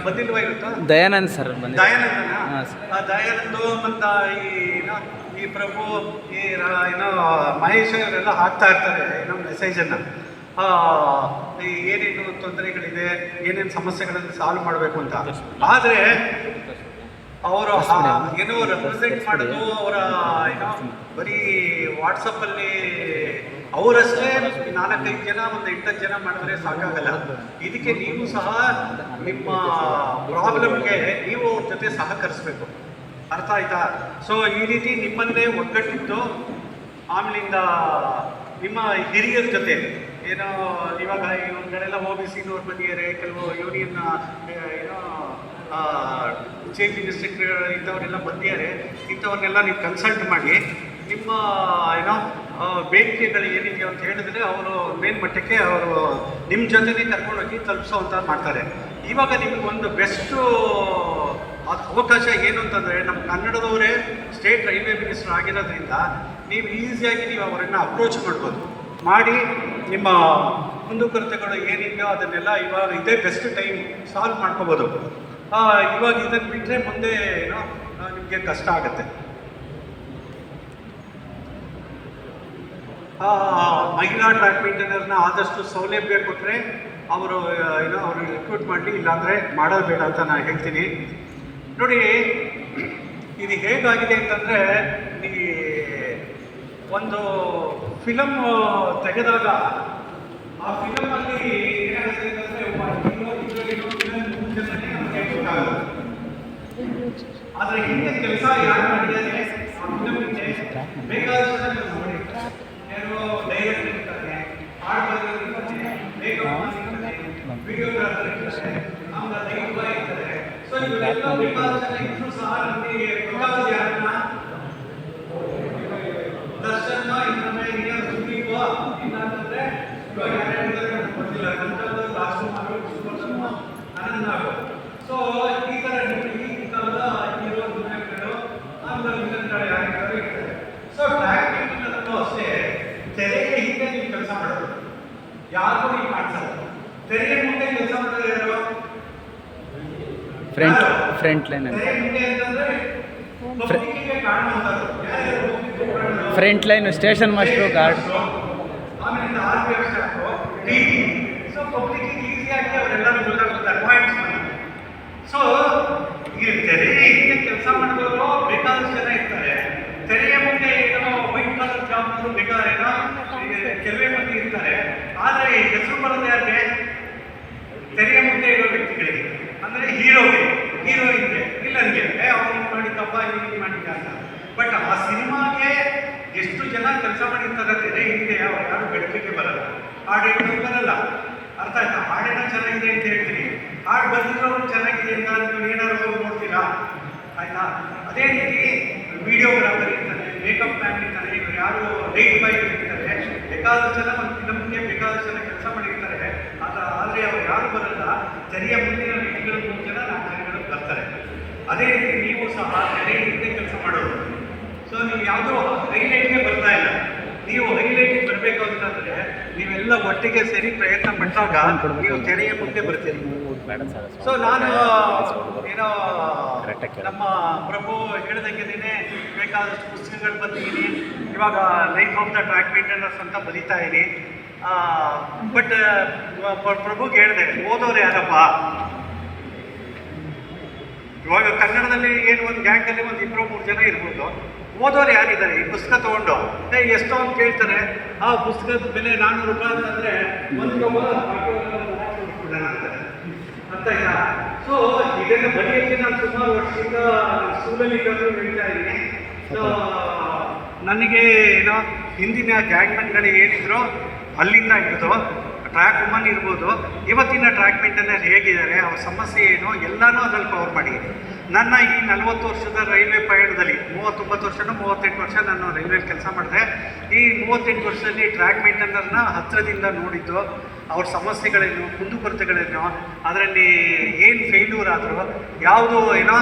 Speaker 1: ಬಂದಿಲ್ವಾ ಇರುತ್ತಾ?
Speaker 2: ದಯಾನಂದ್ ಸರ್
Speaker 1: ದಯಾನಂದು ಮತ್ತು ಈ ಪ್ರಭು ಈ ಮಹೇಶ್ ಅವರೆಲ್ಲ ಹಾಕ್ತಾ ಇರ್ತಾರೆ ಮೆಸೇಜನ್ನು. ಏನೇನು ತೊಂದರೆಗಳಿದೆ, ಏನೇನು ಸಮಸ್ಯೆಗಳನ್ನು ಸಾಲ್ವ್ ಮಾಡಬೇಕು ಅಂತ. ಆದರೆ ಅವರು ರೆಪ್ರೆಸೆಂಟ್ ಮಾಡೋದು ಅವರ ಬರೀ ವಾಟ್ಸಪ್ಪಲ್ಲಿ ಅವರಷ್ಟೇ 4-5 ಜನ, ಒಂದು 8-10 ಜನ ಮಾಡಿದ್ರೆ ಸಾಕಾಗಲ್ಲ. ಇದಕ್ಕೆ ನೀವು ಸಹ ನಿಮ್ಮ ಪ್ರಾಬ್ಲಮ್ಗೆ ನೀವು ಅವ್ರ ಜೊತೆ ಸಹಕರಿಸಬೇಕು. ಅರ್ಥ ಆಯ್ತಾ? ಸೊ ಈ ರೀತಿ ನಿಮ್ಮನ್ನೇ ಒಗ್ಗಟ್ಟಿದ್ದು ಆಮೇಲಿಂದ ನಿಮ್ಮ ಹಿರಿಯರ ಜೊತೆ ಇವಾಗ ಒಂದು ಕಡೆಲ್ಲ OBC-ನವ್ರು ಬಂದಿದ್ದಾರೆ, ಕೆಲವು ಯೂನಿಯನ್ ಚೀಫ್ ಮಿನಿಸ್ಟರ್ ಇಂಥವರೆಲ್ಲ ಬಂದಿದ್ದಾರೆ. ಇಂಥವ್ರನ್ನೆಲ್ಲ ನೀವು ಕನ್ಸಲ್ಟ್ ಮಾಡಿ ನಿಮ್ಮ ಬೇಡಿಕೆಗಳು ಏನಿದೆಯೋ ಅಂತ ಹೇಳಿದ್ರೆ ಅವರು ಮೇಲ್ಮಟ್ಟಕ್ಕೆ ಅವರು ನಿಮ್ಮ ಜೊತೆನೇ ಕರ್ಕೊಂಡೋಗಿ ತಲುಪಿಸೋವಂಥ ಮಾಡ್ತಾರೆ. ಇವಾಗ ನಿಮಗೊಂದು ಬೆಸ್ಟು ಅವಕಾಶ ಏನು ಅಂತಂದರೆ, ನಮ್ಮ ಕನ್ನಡದವರೇ ಸ್ಟೇಟ್ ರೈಲ್ವೆ ಮಿನಿಸ್ಟರ್ ಆಗಿರೋದ್ರಿಂದ ನೀವು ಈಸಿಯಾಗಿ ನೀವು ಅವರನ್ನು ಅಪ್ರೋಚ್ ಮಾಡ್ಬೋದು. ಮಾಡಿ ನಿಮ್ಮ ಕುಂದುಕೊರತೆಗಳು ಏನಿದೆಯೋ ಅದನ್ನೆಲ್ಲ ಇವಾಗ ಇದೇ ಬೆಸ್ಟ್ ಟೈಮ್ ಸಾಲ್ವ್ ಮಾಡ್ಕೋಬೋದು. ಇವಾಗ ಇದನ್ನು ಬಿಟ್ಟರೆ ಮುಂದೆ ನಿಮಗೆ ಕಷ್ಟ ಆಗುತ್ತೆ. ಮಹಿಳಾ ಟ್ರ್ಯಾಕ್ ಮೇಂಟೈನರ್ನ ಆದಷ್ಟು ಸೌಲಭ್ಯ ಕೊಟ್ಟರೆ ಅವರು ಅವ್ರಿಗೆ ರಿಕ್ರೂಟ್ ಮಾಡಲಿ, ಇಲ್ಲಾಂದರೆ ಮಾಡೋದು ಬೇಡ ಅಂತ ನಾನು ಹೇಳ್ತೀನಿ. ನೋಡಿ, ಇದು ಹೇಗಾಗಿದೆ ಅಂತಂದರೆ, ಈ ಒಂದು ಫಿಲಮ್ ತೆಗೆದಾಗ ಆ ಫಿಲಮಲ್ಲಿ ಏನಾಗುತ್ತೆ ಅಂತಂದರೆ ಆದರೆ ಹಿಂದೆ ಕೆಲಸ ಯಾರು ಮಾಡಿದ್ದಾರೆ ಆ ಫಿಲಮ್ಗೆ ಬೇಕಾದಷ್ಟು ನೋಡಿ, ಡೈರೆಕ್ಟರ್ ಇರ್ತಾರೆ, ಹಾರ್ಡ್ವೇರ್ ಇರ್ತಾರೆ, ಮೇಕಪ್ ಇರ್ತಾರೆ, ವಿಡಿಯೋಗ್ರಾಫರ್ ಇರ್ತಾರೆ, ಆಮೇಲೆ ಲೈಟ್ ಬಾಯ್ ಇರ್ತಾರೆ. ಸೊ ಇವರೆಲ್ಲ ಬೇಕಾದಷ್ಟು ಇನ್ನೂ ಸಹ ನಮಗೆ ಗೊತ್ತಾಗೋದು ಯಾರನ್ನ ದರ್ಶನ ಇನ್ನೊಮ್ಮೆ ಸುದೀಪ ಇಲ್ಲ ಅಂತಂದ್ರೆ ಇವಾಗ ಯಾರ್ಯಾರು ಗೊತ್ತಿಲ್ಲ. ನಮ್ಮದು ರಾಜ್ಕುಮಾರ್, ಅನಂತ್. ಸೊ ಈ ಥರ ಈ ಕಾಲದ ಹೀರೋ ದುನಿಯಾಗಳು ಆಮೇಲೆ ವಿಲನ್ಗಳು ಯಾರ್ಯಾರು ಇರ್ತಾರೆ. ಸೊ ಟ್ರ್ಯಾಕ್ ಮೇಂಟೈನರ್ನು ಅಷ್ಟೇ ತೆರೆಗೆ ಹಿಂದೆ ನೀವು ಕೆಲಸ ಮಾಡೋದು, ಯಾರಿಗೂ ನೀವು ಕಾಣಿಸಲ್ಲ. ತೆರೆಗೆ ಮುಂದೆ ಕೆಲಸ ಮಾಡೋದು ಯಾರು?
Speaker 2: ಫ್ರಂಟ್ ಲೈನ್
Speaker 1: ತೆರೆ ಮುಂದೆ ಅಂತಂದ್ರೆ ಪಬ್ಲಿಕ್ಕಿಗೆ ಕಾಣುವಂಥದ್ದು ಯಾರು?
Speaker 2: Front line, station master, guard,
Speaker 1: ಆಮೇಲೆ RPF ಸ್ಟಾಫು, DT. ಸೊ ಪಬ್ಲಿಕ್ಕಿಗೆ ಈಸಿಯಾಗಿ ಅವರೆಲ್ಲರೂ ಗೊತ್ತಾಗ್ತಾರೆ ಪಾಯಿಂಟ್ಸ್ ಮಾಡಿ. ಸೊ ಈ ತೆರೆ ಹಿಂದೆ ಕೆಲಸ ಮಾಡಿದವರು ಬೇಕಾದಷ್ಟು ಜನ ಇರ್ತಾರೆ. ತೆರೆಯ ಮುಂದೆ ವೈಟ್ ಕಲರ್ ಜಾಬ್ ಬೇಕಾದ್ರೆ ಕೆಲವೇ ಮಂದಿ ಇರ್ತಾರೆ. ಆದರೆ ಹೆಸರು ಬರೋದು ಯಾರಿಗೆ? ತೆರೆಯ ಮುಂದೆ ಇರೋ ವ್ಯಕ್ತಿಗಳಿಗೆ, ಅಂದರೆ ಹೀರೋಯಿನ್ಗೆ, ವಿಲನ್ಗೆ. ಅವ್ರು ಮಾಡಿದ್ದಪ್ಪ, ಹೀಗೆ ಮಾಡಿದ್ದ ಅಂತ. ಬಟ್ ಆ ಸಿನಿಮಾಗೆ ಎಷ್ಟು ಜನ ಕೆಲಸ ಮಾಡಿರ್ತಾರೆ ತೆರೆ ಹಿಂದೆ, ಅವ್ರು ಯಾರು ಬೆಳಕಿಗೆ ಬರಲ್ಲ, ಹಾಡೇನು ಬರಲ್ಲ. ಅರ್ಥ ಆಯ್ತಾ? ಹಾಡೇನೋ ಚೆನ್ನಾಗಿದೆ ಅಂತ ಹೇಳ್ತೀನಿ, ಹಾಡು ಬಂದಿರೋರು ಚೆನ್ನಾಗಿದೆ ಅಂತ ನೀವು ಏನಾದ್ರು ನೋಡ್ತೀರಾ? ಆಯ್ತಾ? ಅದೇ ರೀತಿ ವಿಡಿಯೋಗ್ರಾಫರ್ ಇರ್ತಾನೆ, ಮೇಕಪ್ ಮ್ಯಾನ್ ಇರ್ತಾನೆ, ಇವರು ಯಾರು ಲೈಟ್ ಬಾಯ್ ಇರ್ತಾರೆ, ಬೇಕಾದಷ್ಟು ಜನ ಒಂದು ಫಿಲಮ್ಗೆ ಬೇಕಾದಷ್ಟು ಜನ ಕೆಲಸ ಮಾಡಿರ್ತಾರೆ. ಆದರೆ ಅವ್ರು ಯಾರು ಬರಲ್ಲ. ತೆರೆಯ ಮುಂದಿನ ವ್ಯಕ್ತಿಗಳು 3 ಜನ 4 ಜನಗಳು ಬರ್ತಾರೆ. ಅದೇ ರೀತಿ ನೀವು ಸಹ ತೆರೆ ಹಿಂದೆ ಕೆಲಸ ಮಾಡೋದು. ಸೊ ನೀವು ಯಾವುದೋ ಹೈಲೈಟ್ಗೆ ಬರ್ತಾ ಇಲ್ಲ. ನೀವು ಹೈಲೈಟ್ಗೆ ಬರಬೇಕು ಅಂತಂದರೆ ನೀವೆಲ್ಲ ಒಟ್ಟಿಗೆ ಸೇರಿ ಪ್ರಯತ್ನ ಪಟ್ಟಾಗ ನೀವು ತೆರೆಯ ಮುಂದೆ ಬರ್ತೀರಿ. ಸೊ ನಾನು ಏನೋ ನಮ್ಮ ಪ್ರಭು ಹೇಳ್ದಂಗೆನೇ ಬೇಕಾದಷ್ಟು ಪುಸ್ತಕಗಳು ಬರ್ತಿದ್ದೀನಿ. ಇವಾಗ ಲೈಫ್ ಆಫ್ ದ ಟ್ರ್ಯಾಕ್ ಮೇಂಟೆನರ್ಸ್ ಅಂತ ಬರೀತಾ ಇದ್ದೀನಿ. ಬಟ್ ಪ್ರಭುಗೆ ಹೇಳಿದೆ, ಓದೋರು ಯಾರಪ್ಪ? ಇವಾಗ ಕನ್ನಡದಲ್ಲಿ ಏನು ಒಂದು ಗ್ಯಾಂಗಲ್ಲಿ ಒಂದು 2-3 ಜನ ಇರ್ಬೋದು. ಓದೋರು ಯಾರಿದ್ದಾರೆ ಈ ಪುಸ್ತಕ ತೊಗೊಂಡು? ಎಷ್ಟೋ ಅಂತ ಕೇಳ್ತಾರೆ. ಆ ಪುಸ್ತಕದ ಬೆಲೆ 400 ರೂಪಾಯಿ ಅಂತಂದರೆ ಒಂದು ಅಂತಾರೆ ಅಂತ ಇಲ್ಲ. ಸೊ ಇದನ್ನು ಬರೆಯೋಕ್ಕೆ ನಾನು ಸುಮಾರು ವರ್ಷದಿಂದ ಸ್ಕೂಲಲ್ಲಿ ಇರೋದು ಹೇಳ್ತಾ ಇದ್ದೀನಿ. ಸೊ ನನಗೆ ಏನೋ ಹಿಂದಿನ ಗ್ಯಾಂಗ್ಮನ್ಗಳು ಏನಿದ್ರು ಅಲ್ಲಿಂದ ಹಿಡಿದು ಟ್ರ್ಯಾಕ್ ವುಮನ್ ಇರ್ಬೋದು, ಇವತ್ತಿನ ಟ್ರ್ಯಾಕ್ ಮೇಂಟೆನರ್ ಹೇಗಿದ್ದಾರೆ, ಅವ್ರ ಸಮಸ್ಯೆ ಏನು, ಎಲ್ಲನೂ ಅದ್ರಲ್ಲಿ ಕವರ್ ಮಾಡಿ. ನನ್ನ ಈ 40 ವರ್ಷದ ರೈಲ್ವೆ ಪಯಣದಲ್ಲಿ 39 ವರ್ಷನೋ 38 ವರ್ಷ ನಾನು ರೈಲ್ವೇಲಿ ಕೆಲಸ ಮಾಡಿದೆ. ಈ 38 ವರ್ಷದಲ್ಲಿ ಟ್ರ್ಯಾಕ್ ಮೇಂಟೆನರ್ನ ಹತ್ತಿರದಿಂದ ನೋಡಿದ್ದು, ಅವ್ರ ಸಮಸ್ಯೆಗಳೇನು, ಕುಂದುಕೊರತೆಗಳೇನು, ಅದರಲ್ಲಿ ಏನು ಫೇಲ್ಯೂರ್ ಆದರೂ, ಯಾವುದು ಏನೋ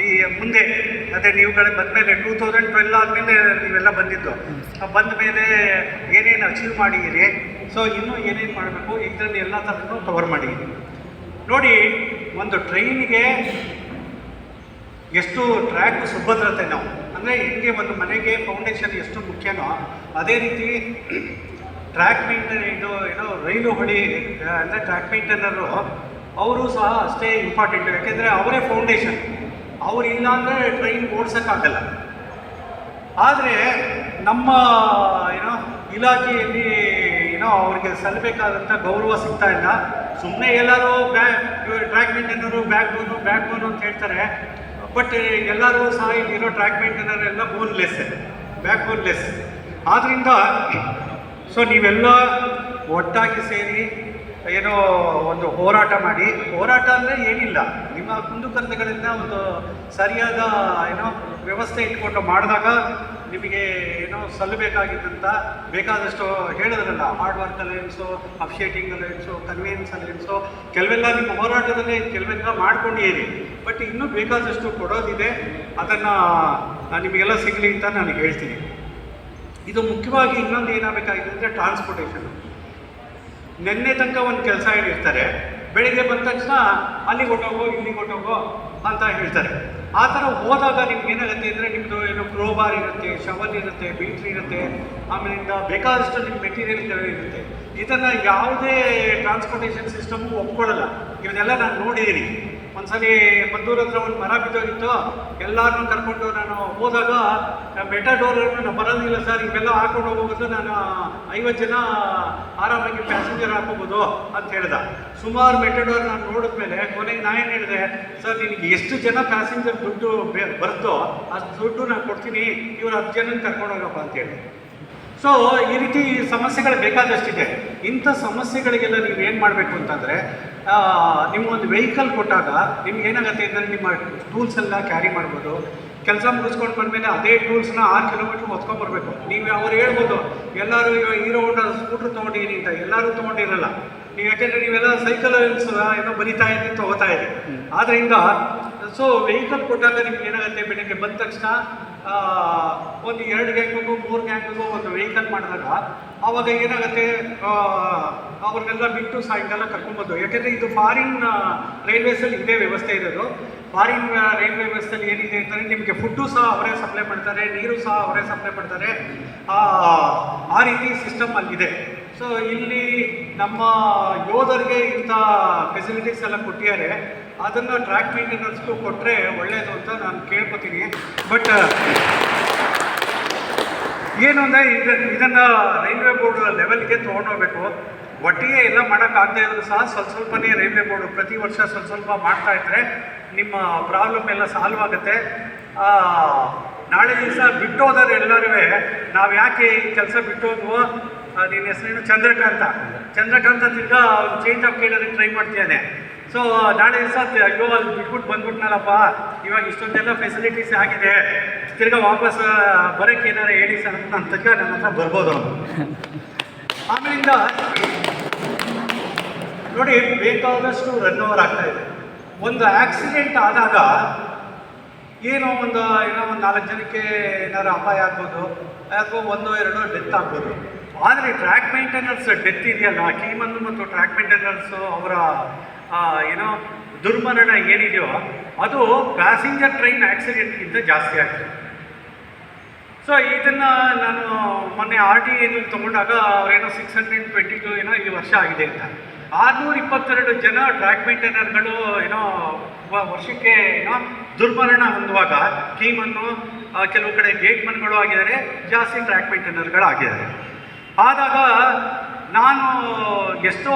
Speaker 1: ಈ ಮುಂದೆ ಅದೇ ನೀವುಗಳೇ ಬಂದಮೇಲೆ 2012 ಆದಮೇಲೆ ನೀವೆಲ್ಲ ಬಂದಿದ್ದು, ಬಂದ ಮೇಲೆ ಏನೇನು ಅಚೀವ್ ಮಾಡಿದ್ದೀರಿ, ಸೊ ಇನ್ನೂ ಏನೇನು ಮಾಡಬೇಕು, ಇದರಲ್ಲಿ ಎಲ್ಲ ಥರನೂ ಕವರ್ ಮಾಡಿದ್ದೀನಿ. ನೋಡಿ, ಒಂದು ಟ್ರೈನಿಗೆ ಎಷ್ಟು ಟ್ರ್ಯಾಕ್ ಸುಭದ್ರತೆ ನಾವು ಅಂದರೆ ಹಿಂಗೆ ಒಂದು ಮನೆಗೆ ಫೌಂಡೇಶನ್ ಎಷ್ಟು ಮುಖ್ಯನೋ ಅದೇ ರೀತಿ ಟ್ರ್ಯಾಕ್ ಮೇಂಟೈನ್ ಇದು ಏನೋ ರೈಲು ಹೊಡಿ ಅಂದರೆ ಟ್ರ್ಯಾಕ್ ಮೇಂಟೈನರು ಅವರು ಸಹ ಅಷ್ಟೇ ಇಂಪಾರ್ಟೆಂಟ್. ಯಾಕೆಂದರೆ ಅವರೇ ಫೌಂಡೇಶನ್. ಅವ್ರು ಇಲ್ಲ ಅಂದರೆ ಟ್ರೈನ್ ಓಡ್ಸೋಕ್ಕಾಗಲ್ಲ. ಆದರೆ ನಮ್ಮ ಏನೋ ಇಲಾಖೆಯಲ್ಲಿ ಏನೋ ಅವ್ರಿಗೆ ಸಲ್ಲಬೇಕಾದಂಥ ಗೌರವ ಸಿಗ್ತಾ ಇಲ್ಲ. ಸುಮ್ಮನೆ ಎಲ್ಲರೂ ಟ್ರ್ಯಾಕ್ ಮೇಂಟೈನರು ಬ್ಯಾಕ್ ಬೋನು ಅಂತ ಹೇಳ್ತಾರೆ. ಬಟ್ ಎಲ್ಲರೂ ಸಹ ಇಲ್ಲಿರೋ ಟ್ರ್ಯಾಕ್ ಮೇಂಟೈನರ್ ಎಲ್ಲ ಬ್ಯಾಕ್ ಬೋನ್ಲೆಸ್. ಆದ್ದರಿಂದ ಸೊ ನೀವೆಲ್ಲ ಒಟ್ಟಾಗಿ ಸೇರಿ ಏನೋ ಒಂದು ಹೋರಾಟ ಮಾಡಿ. ಹೋರಾಟ ಅಂದರೆ ಏನಿಲ್ಲ, ನಿಮ್ಮ ಕುಂದುಕೊರತೆಗಳಿಂದ ಒಂದು ಸರಿಯಾದ ಏನೋ ವ್ಯವಸ್ಥೆ ಇಟ್ಕೊಂಡು ಮಾಡಿದಾಗ ನಿಮಗೆ ಏನೋ ಸಲ್ಲಬೇಕಾಗಿದ್ದಂಥ ಬೇಕಾದಷ್ಟು ಹೇಳಿದ್ರಲ್ಲ, hard work alliance, officiating alliance, convenience alliance, ಕೆಲವೆಲ್ಲ ನಿಮ್ಮ ಹೋರಾಟದಲ್ಲಿ ಕೆಲವೆಲ್ಲ ಮಾಡ್ಕೊಂಡಿದ್ದೀರಿ. ಬಟ್ ಇನ್ನೂ ಬೇಕಾದಷ್ಟು ಕೊಡೋದಿದೆ. ಅದನ್ನು ನಿಮಗೆಲ್ಲ ಸಿಗಲಿ ಅಂತ ನಾನು ಹೇಳ್ತೀನಿ. ಇದು ಮುಖ್ಯವಾಗಿ ಇನ್ನೊಂದು ಏನಾಗಬೇಕಾಗಿದೆ ಅಂದರೆ ಟ್ರಾನ್ಸ್ಪೋರ್ಟೇಷನ್. ನಿನ್ನೆ ತನಕ ಒಂದು ಕೆಲಸ ಹೇಳಿರ್ತಾರೆ, ಬೆಳಿಗ್ಗೆ ಬಂದ ತಕ್ಷಣ ಅಲ್ಲಿಗೆ ಹೊಟ್ಟೋಗೋ ಇಲ್ಲಿಗೆ ಹೊಟ್ಟೋಗೋ ಅಂತ ಹೇಳ್ತಾರೆ. ಆ ಥರ ಹೋದಾಗ ನಿಮ್ಗೆ ಏನಾಗುತ್ತೆ ಅಂದರೆ ನಿಮ್ಮದು ಏನೋ ಕ್ರೋಬಾರ್ ಇರುತ್ತೆ, ಶವಲ್ ಇರುತ್ತೆ, ಬೀಟ್ರಿ ಇರುತ್ತೆ, ಆಮೇಲಿಂದ ಬೇಕಾದಷ್ಟು ನಿಮ್ಮ ಮೆಟೀರಿಯಲ್ಗಳು ಇರುತ್ತೆ. ಇದನ್ನು ಯಾವುದೇ ಟ್ರಾನ್ಸ್ಪೋರ್ಟೇಷನ್ ಸಿಸ್ಟಮು ಒಪ್ಕೊಳ್ಳಲ್ಲ. ಇವನ್ನೆಲ್ಲ ನಾನು ನೋಡಿದ್ದೀನಿ. ಒಂದ್ಸಲಿ ಮದ್ದೂರ ಹತ್ರ ಒಂದು ಮರ ಬಿದ್ದೋಗಿತ್ತು. ಎಲ್ಲರನ್ನೂ ಕರ್ಕೊಂಡು ನಾನು ಹೋದಾಗ ಮೆಟಾಡೋರನ್ನು ನಾನು ಬರೋದಿಲ್ಲ ಸರ್, ಇವೆಲ್ಲ ಹಾಕೊಂಡು ಹೋಗೋದು, ನಾನು 50 ಜನ ಆರಾಮಾಗಿ ಪ್ಯಾಸೆಂಜರ್ ಹಾಕೋಬೋದು ಅಂತ ಹೇಳ್ದ. ಸುಮಾರು ಮೆಟಾಡೋರ್ ನಾನು ನೋಡಿದ್ಮೇಲೆ ಕೊನೆಗೆ ನಾನು ಏನು ಹೇಳಿದೆ, ಸರ್ ನಿನಗೆ ಎಷ್ಟು ಜನ ಪ್ಯಾಸೆಂಜರ್ ದುಡ್ಡು ಬರುತ್ತೋ ಅಷ್ಟು ದುಡ್ಡು ನಾನು ಕೊಡ್ತೀನಿ, ಇವ್ರು 10 ಜನನ ಕರ್ಕೊಂಡೋಗಪ್ಪ ಅಂತೇಳಿ. ಸೊ ಈ ರೀತಿ ಸಮಸ್ಯೆಗಳು ಬೇಕಾದಷ್ಟಿದೆ. ಇಂಥ ಸಮಸ್ಯೆಗಳಿಗೆಲ್ಲ ನೀವು ಏನು ಮಾಡಬೇಕು ಅಂತಂದರೆ, ನಿಮಗೊಂದು ವೆಹಿಕಲ್ ಕೊಟ್ಟಾಗ ನಿಮ್ಗೆ ಏನಾಗುತ್ತೆ ಅಂದರೆ ನಿಮ್ಮ ಟೂಲ್ಸ್ ಎಲ್ಲ ಕ್ಯಾರಿ ಮಾಡ್ಬೋದು. ಕೆಲಸ ಮುಗಿಸ್ಕೊಂಡು ಬಂದಮೇಲೆ ಅದೇ ಟೂಲ್ಸ್ನ 6 ಕಿಲೋಮೀಟ್ರ್ ಹೊತ್ಕೊಂಡ್ಬರ್ಬೇಕು. ನೀವು ಅವ್ರು ಹೇಳ್ಬೋದು ಎಲ್ಲರೂ ಹೀರೋ ಹೋಂಡಾ ಸ್ಕೂಟ್ರ್ ತೊಗೊಂಡಿದ್ದೀನಿ ಅಂತ, ಎಲ್ಲರೂ ತೊಗೊಂಡಿರಲ್ಲ ನೀವು. ಯಾಕೆಂದರೆ ನೀವೆಲ್ಲ ಸೈಕಲ್ ಏನೋ ಬರಿತಾ ಇದ್ದೀರಿ, ತೊಗೋತಾ ಇದ್ದೀರಿ. ಆದ್ದರಿಂದ ಸೊ ವೆಹಿಕಲ್ ಕೊಟ್ಟಾಗ ನಿಮ್ಗೆ ಏನಾಗುತ್ತೆ, ಬೆಳಗ್ಗೆ ಬಂದ ತಕ್ಷಣ ಒಂದು 2 ಗ್ಯಾಂಗಿಗೂ 3 ಗ್ಯಾಂಗಿಗೂ ಒಂದು ವೆಹಿಕಲ್ ಮಾಡಿದಾಗ ಆವಾಗ ಏನಾಗುತ್ತೆ, ಅವ್ರನ್ನೆಲ್ಲ ಬಿಟ್ಟು ಸಾಯಂಕಾಲ ಕರ್ಕೊಂಬೋದು. ಯಾಕೆಂದರೆ ಇದು ಫಾರಿನ್ ರೈಲ್ವೇಸಲ್ಲಿ ಇದೇ ವ್ಯವಸ್ಥೆ ಇರೋದು. ಫಾರಿನ್ ರೈಲ್ವೆ ವ್ಯವಸ್ಥೆಯಲ್ಲಿ ಏನಿದೆ ಅಂತಂದರೆ ನಿಮಗೆ ಫುಡ್ಡು ಸಹ ಅವರೇ ಸಪ್ಲೈ ಮಾಡ್ತಾರೆ, ನೀರು ಸಹ ಅವರೇ ಸಪ್ಲೈ ಮಾಡ್ತಾರೆ. ಆ ರೀತಿ ಸಿಸ್ಟಮ್ ಅಲ್ಲಿದೆ. ಸೊ ಇಲ್ಲಿ ನಮ್ಮ ಯೋಧರಿಗೆ ಇಂಥ ಫೆಸಿಲಿಟೀಸ್ ಎಲ್ಲ ಕೊಟ್ಟಿದ್ದಾರೆ. ಅದನ್ನು ಟ್ರ್ಯಾಕ್ ಮೇಂಟೆನೆನ್ಸ್ಗೂ ಕೊಟ್ಟರೆ ಒಳ್ಳೆಯದು ಅಂತ ನಾನು ಕೇಳ್ಕೊತೀನಿ. ಬಟ್ ಏನು ಅಂದರೆ ಇದನ್ನು ರೈಲ್ವೆ ಬೋರ್ಡ್ ಲೆವೆಲ್ಗೆ ತೊಗೊಂಡೋಗ್ಬೇಕು. ಒಟ್ಟಿಗೆ ಎಲ್ಲ ಮಾಡೋಕ್ಕಾಗದೇ ಇದ್ರೂ ಸಹ ಸ್ವಲ್ಪನೇ ರೈಲ್ವೆ ಬೋರ್ಡು ಪ್ರತಿ ವರ್ಷ ಸ್ವಲ್ಪ ಮಾಡ್ತಾಯಿದ್ರೆ ನಿಮ್ಮ ಪ್ರಾಬ್ಲಮ್ ಎಲ್ಲ ಸಾಲ್ವ್ ಆಗುತ್ತೆ. ನಾಳೆ ದಿವಸ ಬಿಟ್ಟೋದ್ರೆ ಎಲ್ಲರೂ ನಾವು ಯಾಕೆ ಈ ಕೆಲಸ ಬಿಟ್ಟೋದ್ವೋ, ನಿನ್ನ ಹೆಸರೇನು ಚಂದ್ರಕಾಂತ ತಿರ್ಗಾ ಚೇಂಜ್ ಆಫ್ ಕೇಳೋದಕ್ಕೆ ಟ್ರೈ ಮಾಡ್ತಿದ್ದಾನೆ. ಸೊ ನಾಳೆ ದಿವಸ ಅಯ್ಯೋ ಅಲ್ಲಿ ಬಿಟ್ಬಿಟ್ಟು ಬಂದ್ಬಿಟ್ನಲ್ಲಪ್ಪ, ಇವಾಗ ಇಷ್ಟೊಂದೆಲ್ಲ ಫೆಸಿಲಿಟೀಸ್ ಆಗಿದೆ, ತಿರ್ಗಾ ವಾಪಸ್ ಬರೋಕ್ಕೆ ಏನಾರು ಹೇಳಿ ಸರ್ ಅಂತ ತನಕ ನನ್ನ ಹತ್ರ ಬರ್ಬೋದು ಅವನು. ಆಮೇಲಿಂದ ನೋಡಿ, ಬೇಕಾದಷ್ಟು ರನ್ ಓವರ್ ಆಗ್ತಾಯಿದೆ. ಒಂದು ಆಕ್ಸಿಡೆಂಟ್ ಆದಾಗ ಏನೋ ಒಂದು 4 ಜನಕ್ಕೆ ಏನಾದ್ರು ಅಪಾಯ ಆಗ್ಬೋದು, ಅಥವಾ 1-2 ಡೆತ್ ಆಗ್ಬೋದು. ಆದರೆ ಟ್ರ್ಯಾಕ್ ಮೇಂಟೆನೆನ್ಸ್ ಡೆತ್ ಇದೆಯಲ್ಲ, ಕೀಮನ್ನು ಮತ್ತು ಟ್ರ್ಯಾಕ್ ಮೇಂಟೆನೆನ್ಸು ಅವರ ದುರ್ಮರಣ ಏನಿದೆಯೋ ಅದು ಪ್ಯಾಸೆಂಜರ್ ಟ್ರೈನ್ ಆಕ್ಸಿಡೆಂಟ್ಗಿಂತ ಜಾಸ್ತಿ ಆಗ್ತದೆ. ಸೊ ಇದನ್ನು ನಾನು ಮೊನ್ನೆ RT ತೊಗೊಂಡಾಗ ಅವರೇನೋ 622 ಈ ವರ್ಷ ಆಗಿದೆ ಅಂತ. 622 ಜನ ಟ್ರ್ಯಾಕ್ ಮೇಂಟೈನರ್ಗಳು ವರ್ಷಕ್ಕೆ ದುರ್ಮರಣ ಹೊಂದುವಾಗ ಕೀಮನ್ನು ಕೆಲವು ಕಡೆ ಗೇಟ್ಮನ್ಗಳು ಆಗಿದ್ದಾರೆ, ಜಾಸ್ತಿ ಟ್ರ್ಯಾಕ್ ಮೇಂಟೈನರ್ಗಳು ಆಗಿದ್ದಾರೆ. ಆದಾಗ ನಾನು ಎಷ್ಟೋ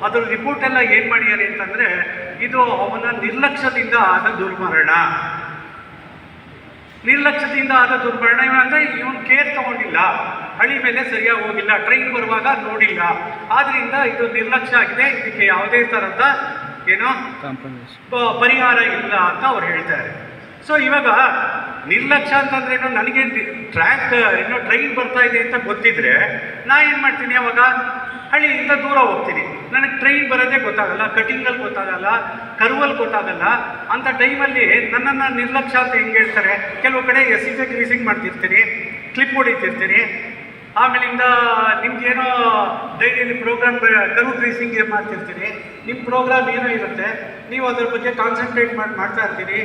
Speaker 1: ಅದರ ರಿಪೋರ್ಟೆಲ್ಲ ಏನು ಮಾಡಿದ್ದಾರೆ ಅಂತಂದರೆ, ಇದು ಅವನ ನಿರ್ಲಕ್ಷ್ಯದಿಂದ ಆದ ದುರ್ಮರಣ. ನಿರ್ಲಕ್ಷ್ಯದಿಂದ ಆದ ದುರ್ಮರಣ ಅಂದರೆ ಇವನು ಕೇರ್ ತಗೊಂಡಿಲ್ಲ, ಹಳಿ ಮೇಲೆ ಸರಿಯಾಗಿ ಹೋಗಿಲ್ಲ, ಟ್ರೈನ್ ಬರುವಾಗ ನೋಡಿಲ್ಲ, ಆದ್ದರಿಂದ ಇದು ನಿರ್ಲಕ್ಷ್ಯ ಆಗಿದೆ, ಇದಕ್ಕೆ ಯಾವುದೇ ಥರದ ಪರಿಹಾರ ಇಲ್ಲ ಅಂತ ಅವ್ರು ಹೇಳ್ತಾರೆ. ಸೊ ಇವಾಗ ನಿರ್ಲಕ್ಷ್ಯ ಅಂತಂದ್ರೆ ನನಗೆ ಟ್ರೈನ್ ಬರ್ತಾ ಇದೆ ಅಂತ ಗೊತ್ತಿದ್ರೆ ನಾ ಏನು ಮಾಡ್ತೀನಿ, ಅವಾಗ ಹಳ್ಳಿಯಿಂದ ದೂರ ಹೋಗ್ತೀನಿ. ನನಗೆ ಟ್ರೈನ್ ಬರೋದೇ ಗೊತ್ತಾಗಲ್ಲ, ಕಟಿಂಗಲ್ಲಿ ಗೊತ್ತಾಗಲ್ಲ, ಕರ್ವಲ್ಲಿ ಗೊತ್ತಾಗಲ್ಲ. ಅಂಥ ಟೈಮಲ್ಲಿ ನನ್ನನ್ನು ನಿರ್ಲಕ್ಷ್ಯ ಅಂತ ಹೆಂಗೆ ಹೇಳ್ತಾರೆ. ಕೆಲವು ಕಡೆ ಎಸ್ಸಿಗೆ ಗ್ರೀಸಿಂಗ್ ಮಾಡ್ತಿರ್ತೀನಿ, ಕ್ಲಿಪ್ ಹೊಡಿತಿರ್ತೀನಿ, ಆಮೇಲಿಂದ ನಿಮ್ಗೇನೋ ಡೈಲಿಯಲ್ಲಿ ಪ್ರೋಗ್ರಾಮ್ ಕರು ಗ್ರೀಸಿಂಗ್ ಮಾಡ್ತಿರ್ತೀನಿ. ನಿಮ್ಮ ಪ್ರೋಗ್ರಾಮ್ ಏನೋ ಇರುತ್ತೆ, ನೀವು ಅದ್ರ ಬಗ್ಗೆ ಕಾನ್ಸಂಟ್ರೇಟ್ ಮಾಡ್ತಾ ಇರ್ತೀರಿ.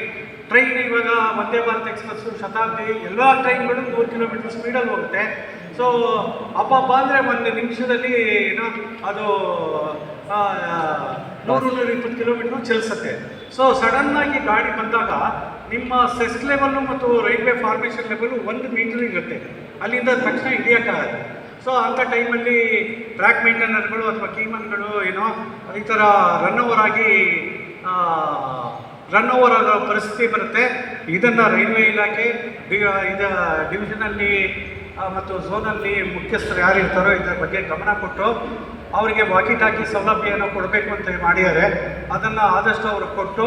Speaker 1: ಟ್ರೈನ್ ಇವಾಗ ವಂದೇ ಭಾರತ್ ಎಕ್ಸ್ಪ್ರೆಸ್ಸು, ಶತಾಬ್ದಿ ಎಲ್ಲ ಟ್ರೈನ್ಗಳು 100 ಕಿಲೋಮೀಟರ್ ಸ್ಪೀಡಲ್ಲಿ ಹೋಗುತ್ತೆ. ಸೊ ಅಬ್ಬಬ್ಬ ಅಂದರೆ 1 ನಿಮಿಷದಲ್ಲಿ ಅದು 100-120 ಕಿಲೋಮೀಟ್ರು ಚಲಿಸುತ್ತೆ. ಸೊ ಸಡನ್ನಾಗಿ ಗಾಡಿ ಬಂದಾಗ ನಿಮ್ಮ ಸೆಸ್ ಲೆವೆಲ್ಲು ಮತ್ತು ರೈಲ್ವೆ ಫಾರ್ಮೇಷನ್ ಲೆವೆಲ್ಲು 1 ಮೀಟರ್ ಇರುತ್ತೆ, ಅಲ್ಲಿಂದ ತಕ್ಷಣ ಹಿಡಿಯೋಕ್ಕಾಗತ್ತೆ. ಸೊ ಅಂಥ ಟೈಮಲ್ಲಿ ಟ್ರ್ಯಾಕ್ ಮೇಂಟೈನರ್ಗಳು ಅಥವಾ ಕೀಮನ್ಗಳು ಈ ಥರ ರನ್ ಓವರ್ ಆಗೋ ಪರಿಸ್ಥಿತಿ ಬರುತ್ತೆ. ಇದನ್ನು ರೈಲ್ವೆ ಇಲಾಖೆ ಡಿವಿಷನಲ್ಲಿ ಮತ್ತು ಝೋನಲ್ಲಿ ಮುಖ್ಯಸ್ಥರು ಯಾರು ಇರ್ತಾರೋ ಇದರ ಬಗ್ಗೆ ಗಮನ ಕೊಟ್ಟು ಅವರಿಗೆ ವಾಕಿ ಟಾಕಿ ಸೌಲಭ್ಯವನ್ನು ಕೊಡಬೇಕು ಅಂತ ಮಾಡಿದ್ದಾರೆ. ಅದನ್ನು ಆದಷ್ಟು ಅವರು ಕೊಟ್ಟು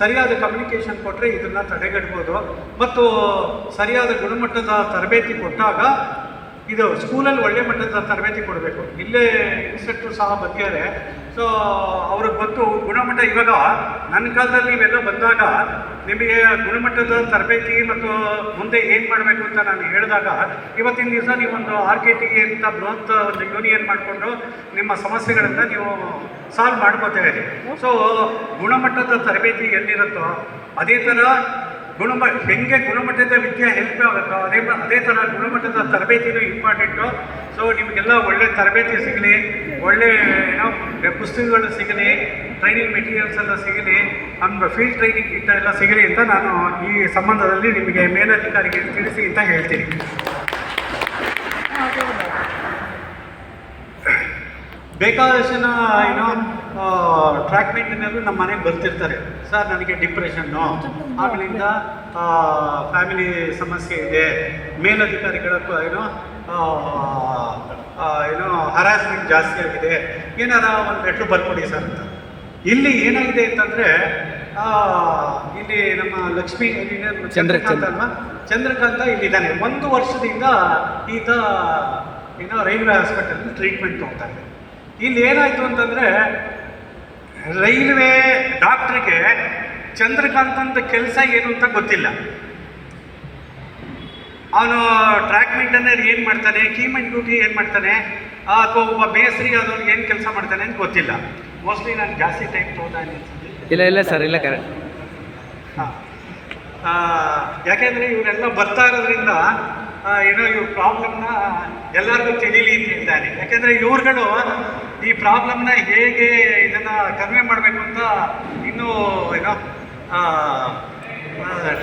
Speaker 1: ಸರಿಯಾದ ಕಮ್ಯುನಿಕೇಷನ್ ಕೊಟ್ಟರೆ ಇದನ್ನು ತಡೆಗಟ್ಬೋದು. ಮತ್ತು ಸರಿಯಾದ ಗುಣಮಟ್ಟದ ತರಬೇತಿ ಕೊಟ್ಟಾಗ ಇದು ಸ್ಕೂಲಲ್ಲಿ ಒಳ್ಳೆ ಮಟ್ಟದ ತರಬೇತಿ ಕೊಡಬೇಕು. ಇಲ್ಲೇ ಇನ್ಸ್ಟ್ರಕ್ಟರ್ ಸಹ ಬಂದಿದ್ದಾರೆ. ಸೊ ಅವ್ರಿಗೆ ಗೊತ್ತು ಗುಣಮಟ್ಟ. ಇವಾಗ ನನ್ನ ಕಾಲದಲ್ಲಿ ಇವೆಲ್ಲ ಬಂದಾಗ ನಿಮಗೆ ಗುಣಮಟ್ಟದ ತರಬೇತಿ ಮತ್ತು ಮುಂದೆ ಏನು ಮಾಡಬೇಕು ಅಂತ ನಾನು ಹೇಳಿದಾಗ, ಇವತ್ತಿನ ದಿವಸ ನೀವೊಂದು RKT ಅಂತ ಬೃಹತ್ ಒಂದು ಯೂನಿಯನ್ ಮಾಡಿಕೊಂಡು ನಿಮ್ಮ ಸಮಸ್ಯೆಗಳನ್ನು ನೀವು ಸಾಲ್ವ್ ಮಾಡ್ಕೋತಾ ಇರಿ. ಸೊ ಗುಣಮಟ್ಟದ ತರಬೇತಿ ಎಲ್ಲಿರುತ್ತೋ ಅದೇ ಥರ ಹೆಂಗೆ ಗುಣಮಟ್ಟದ ವಿದ್ಯೆ ಹೆಲ್ಪ್ ಆಗುತ್ತೋ ಅದೇ ಥರ ಗುಣಮಟ್ಟದ ತರಬೇತಿನೂ ಇಂಪಾರ್ಟೆಂಟು. ಸೊ ನಿಮಗೆಲ್ಲ ಒಳ್ಳೆ ತರಬೇತಿ ಸಿಗಲಿ, ಒಳ್ಳೆ ಪುಸ್ತಕಗಳು ಸಿಗಲಿ, ಟ್ರೈನಿಂಗ್ ಮೆಟೀರಿಯಲ್ಸ್ ಎಲ್ಲ ಸಿಗಲಿ, ನಮ್ಮ ಫೀಲ್ಡ್ ಟ್ರೈನಿಂಗ್ ಕಿಟ್ ಎಲ್ಲ ಸಿಗಲಿ ಅಂತ ನಾನು ಈ ಸಂಬಂಧದಲ್ಲಿ ನಿಮಗೆ ಮೇಲಧಿಕಾರಿಗೆ ತಿಳಿಸಿ ಅಂತ ಹೇಳ್ತೀನಿ. ಬೇಕಾದಷ್ಟು ಜನ ಟ್ರ್ಯಾಕ್ ಮೇಂಟೈನರು ನಮ್ಮ ಮನೆಗೆ ಬರ್ತಿರ್ತಾರೆ. ಸರ್ ನನಗೆ ಡಿಪ್ರೆಷನ್ನು, ಆಮೇಲಿಂದ ಫ್ಯಾಮಿಲಿ ಸಮಸ್ಯೆ ಇದೆ, ಮೇಲಧಿಕಾರಿಗಳ ಹರಾಸ್ಮೆಂಟ್ ಜಾಸ್ತಿ ಆಗಿದೆ, ಏನಾರ ಒಂದು ಲೆಟ್ರ್ ಬರ್ಕೊಡಿ ಸರ್ ಅಂತ. ಇಲ್ಲಿ ಏನಾಗಿದೆ ಅಂತಂದರೆ, ಇಲ್ಲಿ ನಮ್ಮ ಲಕ್ಷ್ಮೀ ಚಂದ್ರಕಾಂತ ಇಲ್ಲಿದ್ದಾನೆ. 1 ವರ್ಷದಿಂದ ಈತ ರೈಲ್ವೆ ಹಾಸ್ಪಿಟಲ್ ಟ್ರೀಟ್ಮೆಂಟ್ ತೊಗೊಳ್ತಾ ಇದೆ. ಇಲ್ಲಿ ಏನಾಯಿತು ಅಂತಂದರೆ, ರೈಲ್ವೆ ಡಾಕ್ಟ್ರಿಗೆ ಚಂದ್ರಕಾಂತ್ ಅಂತ ಕೆಲಸ ಏನು ಅಂತ ಗೊತ್ತಿಲ್ಲ. ಅವನು ಟ್ರ್ಯಾಕ್ ಮೇಂಟೈನರ್ ಏನು ಮಾಡ್ತಾನೆ, ಕೀಮನ್ ಡ್ಯೂಟಿ ಏನು ಮಾಡ್ತಾನೆ, ಅಥವಾ ಒಬ್ಬ ಮೇಸ್ತ್ರಿ ಆದವ್ರಿಗೆ ಏನು ಕೆಲಸ ಮಾಡ್ತಾನೆ ಅಂತ ಗೊತ್ತಿಲ್ಲ. ಮೋಸ್ಟ್ಲಿ ನಾನು ಜಾಸ್ತಿ ಟೈಮ್ ತೊಗೊಂಡು
Speaker 2: ಇಲ್ಲ ಸರ್, ಇಲ್ಲ ಕರೆಕ್ಟ್.
Speaker 1: ಹಾಂ, ಯಾಕೆಂದರೆ ಇವರೆಲ್ಲ ಬರ್ತಾ ಇರೋದ್ರಿಂದ ಇವ್ರ ಪ್ರಾಬ್ಲಮ್ನ ಎಲ್ಲರಿಗೂ ತಿಳಿಲಿ ಅಂತ ಹೇಳ್ತಾನೆ. ಯಾಕೆಂದರೆ ಇವ್ರುಗಳು ಈ ಪ್ರಾಬ್ಲಮ್ನ ಹೇಗೆ ಇದನ್ನು ಕಡಿಮೆ ಮಾಡಬೇಕು ಅಂತ ಇನ್ನೂ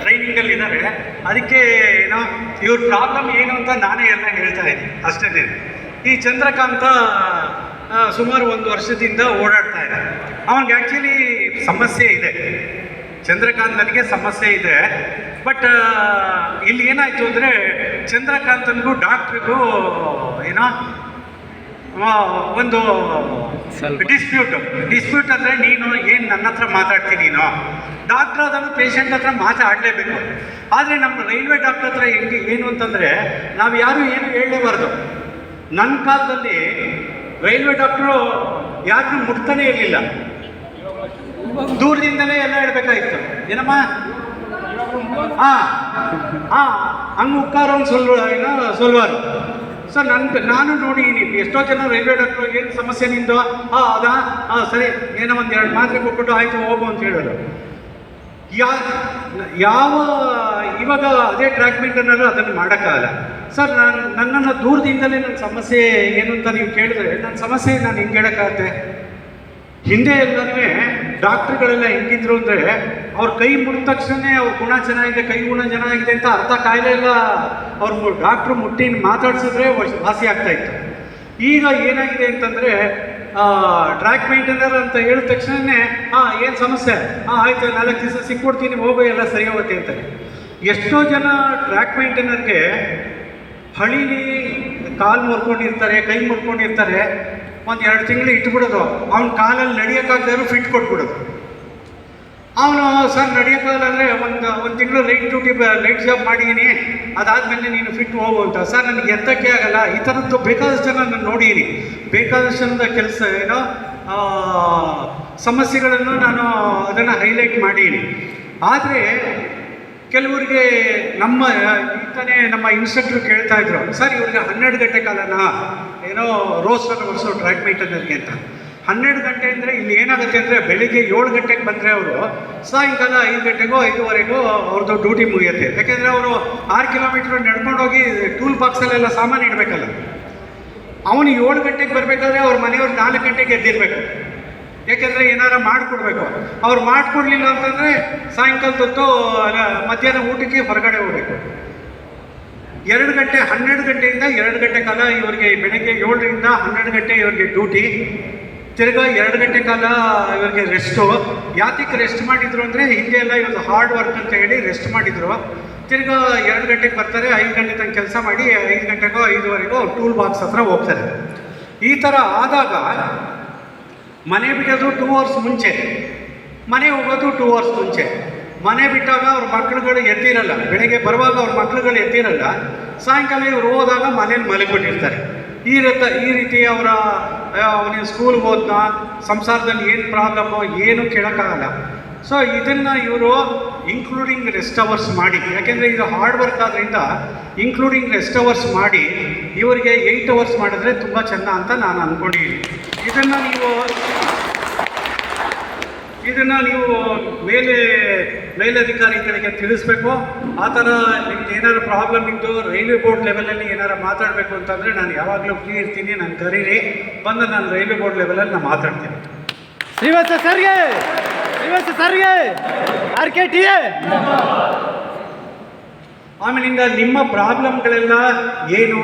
Speaker 1: ಟ್ರೈನಿಂಗಲ್ಲಿ ಇದ್ದಾರೆ. ಅದಕ್ಕೆ ಇವ್ರ ಪ್ರಾಬ್ಲಮ್ ಏನು ಅಂತ ನಾನೇ ಎಲ್ಲ ಹೇಳ್ತಾ ಇದ್ದೀನಿ ಅಷ್ಟೇ. ಈ ಚಂದ್ರಕಾಂತ ಸುಮಾರು 1 ವರ್ಷದಿಂದ ಓಡಾಡ್ತಾ ಇದೆ. ಅವನಿಗೆ ಆ್ಯಕ್ಚುಲಿ ಸಮಸ್ಯೆ ಇದೆ, ಚಂದ್ರಕಾಂತ್ ನನಗೆ ಸಮಸ್ಯೆ ಇದೆ. ಬಟ್ ಇಲ್ಲಿ ಏನಾಯಿತು ಅಂದರೆ, ಚಂದ್ರಕಾಂತನಿಗೂ ಡಾಕ್ಟ್ರಿಗೂ ಒಂದು ಡಿಸ್ಪ್ಯೂಟ್ ಅಂದರೆ, ನೀನು ಏನು ನನ್ನ ಹತ್ರ ಮಾತಾಡ್ತೀನಿ, ನೀನು ಡಾಕ್ಟ್ರ್ ಅದನ್ನು ಪೇಷಂಟ್ ಹತ್ರ ಮಾತಾಡಲೇಬೇಕು. ಆದರೆ ನಮ್ಮ ರೈಲ್ವೆ ಡಾಕ್ಟ್ರ್ ಹತ್ರ ಏನು ಅಂತಂದರೆ, ನಾವು ಯಾರೂ ಏನು ಹೇಳಲೇಬಾರ್ದು. ನನ್ನ ಕಾಲದಲ್ಲಿ ರೈಲ್ವೆ ಡಾಕ್ಟ್ರು ಯಾರನ್ನೂ ಮುಟ್ತಾನೇ ಇರಲಿಲ್ಲ, ದೂರದಿಂದಲೇ ಎಲ್ಲ ಹೇಳ್ಬೇಕಾಗಿತ್ತು. ಏನಮ್ಮ ಹಂಗೆ ಉಕ್ಕಾರವನ್ನು ಸೊಲ್ವಾರು. ಸರ್ ನಾನು ನೋಡಿದ್ದೀನಿ ಎಷ್ಟೋ ಜನ ರೈಲ್ವೆ ಡಾಕ್ಟ್ರು ಏನು ಸಮಸ್ಯೆ ನಿಂದು ಅದಾ ಸರಿ ಏನೋ ಒಂದು 2 ಮಾತ್ರೆ ಕೊಟ್ಬಿಟ್ಟು ಆಯಿತು ಹೋಗು ಅಂತ ಹೇಳೋದು. ಯಾವ ಇವಾಗ ಅದೇ ಟ್ರ್ಯಾಕ್ ಮೇಂಟೈನರು ಅದನ್ನು ಮಾಡೋಕ್ಕಾಗಲ್ಲ. ಸರ್ ನನ್ನನ್ನು ದೂರದಿಂದಲೇ ನನ್ನ ಸಮಸ್ಯೆ ಏನು ಅಂತ ನೀವು ಕೇಳಿದ್ರೆ ನನ್ನ ಸಮಸ್ಯೆ ನಾನು ಹಿಂಗೆ ಹೇಳೋಕ್ಕಾಗತ್ತೆ. ಹಿಂದೆ ಎಲ್ಲರೂ ಡಾಕ್ಟ್ರುಗಳೆಲ್ಲ ಹೆಂಗಿದ್ರು ಅಂದರೆ ಅವ್ರ ಕೈ ಮುಟ್ಟಿದ ತಕ್ಷಣ ಅವ್ರ ಗುಣ ಚೆನ್ನಾಗಿದೆ, ಕೈ ಗುಣ ಚೆನ್ನಾಗಿದೆ ಅಂತ ಅರ್ಥ ಕಾಯಿಲೆ ಎಲ್ಲ ಅವ್ರು ಡಾಕ್ಟ್ರು ಮುಟ್ಟಿ ಮಾತಾಡ್ಸಿದ್ರೆ ವಾಸಿ ಆಗ್ತಾಯಿತ್ತು. ಈಗ ಏನಾಗಿದೆ ಅಂತಂದರೆ ಟ್ರ್ಯಾಕ್ ಮೇಂಟೈನರ್ ಅಂತ ಹೇಳಿದ ತಕ್ಷಣವೇ ಏನು ಸಮಸ್ಯೆ ಆಯಿತು 4 ದಿವಸ ಸಿಕ್ಕೊಡ್ತೀನಿ ಹೋಗೋ ಎಲ್ಲ ಸರಿ ಹೋಗುತ್ತೆ ಅಂತಾರೆ. ಎಷ್ಟೋ ಜನ ಟ್ರ್ಯಾಕ್ ಮೇಂಟೈನರ್ಗೆ ಹಳೀಲಿ ಕಾಲು ಮುರ್ಕೊಂಡಿರ್ತಾರೆ, ಕೈ ಮುರ್ಕೊಂಡಿರ್ತಾರೆ, ಒಂದು 2 ತಿಂಗಳು ಇಟ್ಬಿಡೋದು, ಅವ್ನ ಕಾಲಲ್ಲಿ ನಡೆಯೋಕ್ಕಾಗದಾದ್ರು ಫಿಟ್ ಕೊಟ್ಬಿಡೋದು. ಅವನು ಸರ್ ನಡೆಯೋಕ್ಕಾಗಲ್ಲ ಅಂದರೆ ಒಂದು ತಿಂಗಳು ಲೈಟ್ ಜಾಬ್ ಮಾಡಿದ್ದೀನಿ, ಅದಾದಮೇಲೆ ನೀನು ಫಿಟ್ ಹೋಗು ಅಂತ. ಸರ್ ನನಗೆ ಎತ್ತಕ್ಕೆ ಆಗಲ್ಲ. ಈ ಥರದ್ದು ಬೇಕಾದಷ್ಟು ಜನ ನಾನು ನೋಡಿದ್ದೀನಿ. ಬೇಕಾದಷ್ಟು ಜನದ ಕೆಲಸ ಏನೋ ಸಮಸ್ಯೆಗಳನ್ನು ನಾನು ಅದನ್ನು ಹೈಲೈಟ್ ಮಾಡೀನಿ. ಆದರೆ ಕೆಲವರಿಗೆ ನಮ್ಮ ಇನ್ಸ್ಟ್ರಕ್ಟ್ರು ಕೇಳ್ತಾ ಇದ್ರು, ಸರ್ ಇವ್ರಿಗೆ 12 ಗಂಟೆ ಕಾಲನ ಏನೋ ರೋಸ್ಟರ್ ವರ್ಷೋ ಟ್ರ್ಯಾಕ್ ಮೇಂಟೈನರ್ಗೆ ಅಂತ. 12 ಗಂಟೆ ಅಂದರೆ ಇಲ್ಲಿ ಏನಾಗುತ್ತೆ ಅಂದರೆ ಬೆಳಿಗ್ಗೆ 7 ಗಂಟೆಗೆ ಬಂದರೆ ಅವರು ಸಾಯಂಕಾಲ 5 ಗಂಟೆಗೋ 5:15ಗೋ ಅವ್ರದ್ದು ಡ್ಯೂಟಿ ಮುಗಿಯುತ್ತೆ. ಯಾಕೆಂದರೆ ಅವರು 6 ಕಿಲೋಮೀಟ್ರ್ ನಡ್ಕೊಂಡೋಗಿ ಟೂಲ್ ಬಾಕ್ಸಲ್ಲೆಲ್ಲ ಸಾಮಾನು ಇಡಬೇಕಲ್ಲ. ಅವನು 7 ಗಂಟೆಗೆ ಬರಬೇಕಾದ್ರೆ ಅವ್ರ ಮನೆಯವ್ರು 4 ಗಂಟೆಗೆ ಎದ್ದಿರಬೇಕು. ಯಾಕೆಂದರೆ ಏನಾರು ಮಾಡಿಕೊಡ್ಬೇಕು. ಅವ್ರು ಮಾಡಿಕೊಡ್ಲಿಲ್ಲ ಅಂತಂದರೆ ಸಾಯಂಕಾಲದೊತ್ತು ಮಧ್ಯಾಹ್ನ ಊಟಕ್ಕೆ ಹೊರಗಡೆ ಹೋಗಬೇಕು. 2 ಗಂಟೆ 12 ಗಂಟೆಯಿಂದ 2 ಗಂಟೆ ಕಾಲ ಇವರಿಗೆ ಬೆಳಗ್ಗೆ 7ರಿಂದ 12 ಗಂಟೆ ಇವರಿಗೆ ಡ್ಯೂಟಿ, ತಿರ್ಗಾ 2 ಗಂಟೆ ಕಾಲ ಇವರಿಗೆ ರೆಸ್ಟು. ಯಾತಕ್ಕೆ ರೆಸ್ಟ್ ಮಾಡಿದ್ರು ಅಂದರೆ ಹಿಂದೆ ಎಲ್ಲ ಇವ್ರದ್ದು ಹಾರ್ಡ್ ವರ್ಕ್ ಅಂತ ಹೇಳಿ ರೆಸ್ಟ್ ಮಾಡಿದರು. ತಿರ್ಗಾ 2 ಗಂಟೆಗೆ ಬರ್ತಾರೆ, 5 ಗಂಟೆ ತನಕ ಕೆಲಸ ಮಾಡಿ 5 ಗಂಟೆಗೋ 5:15ಗೋ ಟೂಲ್ ಬಾಕ್ಸ್ ಹತ್ರ ಹೋಗ್ತಾರೆ. ಈ ಥರ ಆದಾಗ ಮನೆ ಬಿಡೋದು 2 ಅವರ್ಸ್ ಮುಂಚೆ, ಮನೆ ಹೋಗೋದು 2 ಅವರ್ಸ್ ಮುಂಚೆ. ಮನೆ ಬಿಟ್ಟಾಗ ಅವ್ರ ಮಕ್ಳುಗಳು ಎದ್ದಿರಲ್ಲ, ಬೆಳಗ್ಗೆ ಬರುವಾಗ ಅವ್ರ ಮಕ್ಳುಗಳು ಎದ್ದಿರಲ್ಲ, ಸಾಯಂಕಾಲ ಇವ್ರು ಹೋದಾಗ ಮನೇಲಿ ಮಲಗಿಬಿಟ್ಟಿರ್ತಾರೆ. ಈ ರೀತಿ ಅವನಿಗೆ ಸ್ಕೂಲ್ಗೆ ಹೋದ್ನ, ಸಂಸಾರದಲ್ಲಿ ಏನು ಪ್ರಾಬ್ಲಮ್ಮು ಏನು ಕೇಳೋಕ್ಕಾಗಲ್ಲ. ಸೊ ಇದನ್ನು ಇವರು ಇನ್ಕ್ಲೂಡಿಂಗ್ ರೆಸ್ಟ್ ಅವರ್ಸ್ ಮಾಡಿ, ಯಾಕೆಂದರೆ ಇದು ಹಾರ್ಡ್ ವರ್ಕ್ ಆದ್ದರಿಂದ ಇನ್ಕ್ಲೂಡಿಂಗ್ ರೆಸ್ಟ್ ಅವರ್ಸ್ ಮಾಡಿ ಇವರಿಗೆ 8 ಅವರ್ಸ್ ಮಾಡಿದ್ರೆ ತುಂಬ ಚೆಂದ ಅಂತ ನಾನು ಅಂದ್ಕೊಂಡಿದ್ದೀನಿ. ಇದನ್ನು ನೀವು ಮೇಲಧಿಕಾರಿಗಳಿಗೆ ತಿಳಿಸ್ಬೇಕು. ಆ ಥರ ನಿಮ್ಗೆ ಏನಾದ್ರು ಪ್ರಾಬ್ಲಮ್ ಇದ್ದು ರೈಲ್ವೆ ಬೋರ್ಡ್ ಲೆವೆಲಲ್ಲಿ ಏನಾರು ಮಾತಾಡಬೇಕು ಅಂತಂದರೆ ನಾನು ಯಾವಾಗಲೂ ಫ್ರೀ ಇರ್ತೀನಿ, ನಾನು ಕರೀರಿ, ಬಂದು ನಾನು ರೈಲ್ವೆ ಬೋರ್ಡ್ ಲೆವೆಲಲ್ಲಿ ನಾನು ಮಾತಾಡ್ತೀನಿ.
Speaker 2: ಶ್ರೀವತ್ಸ ಸರ್ಗೆ RKTA.
Speaker 1: ಆಮೇಲಿಂದ ನಿಮ್ಮ ಪ್ರಾಬ್ಲಮ್ಗಳೆಲ್ಲ ಏನು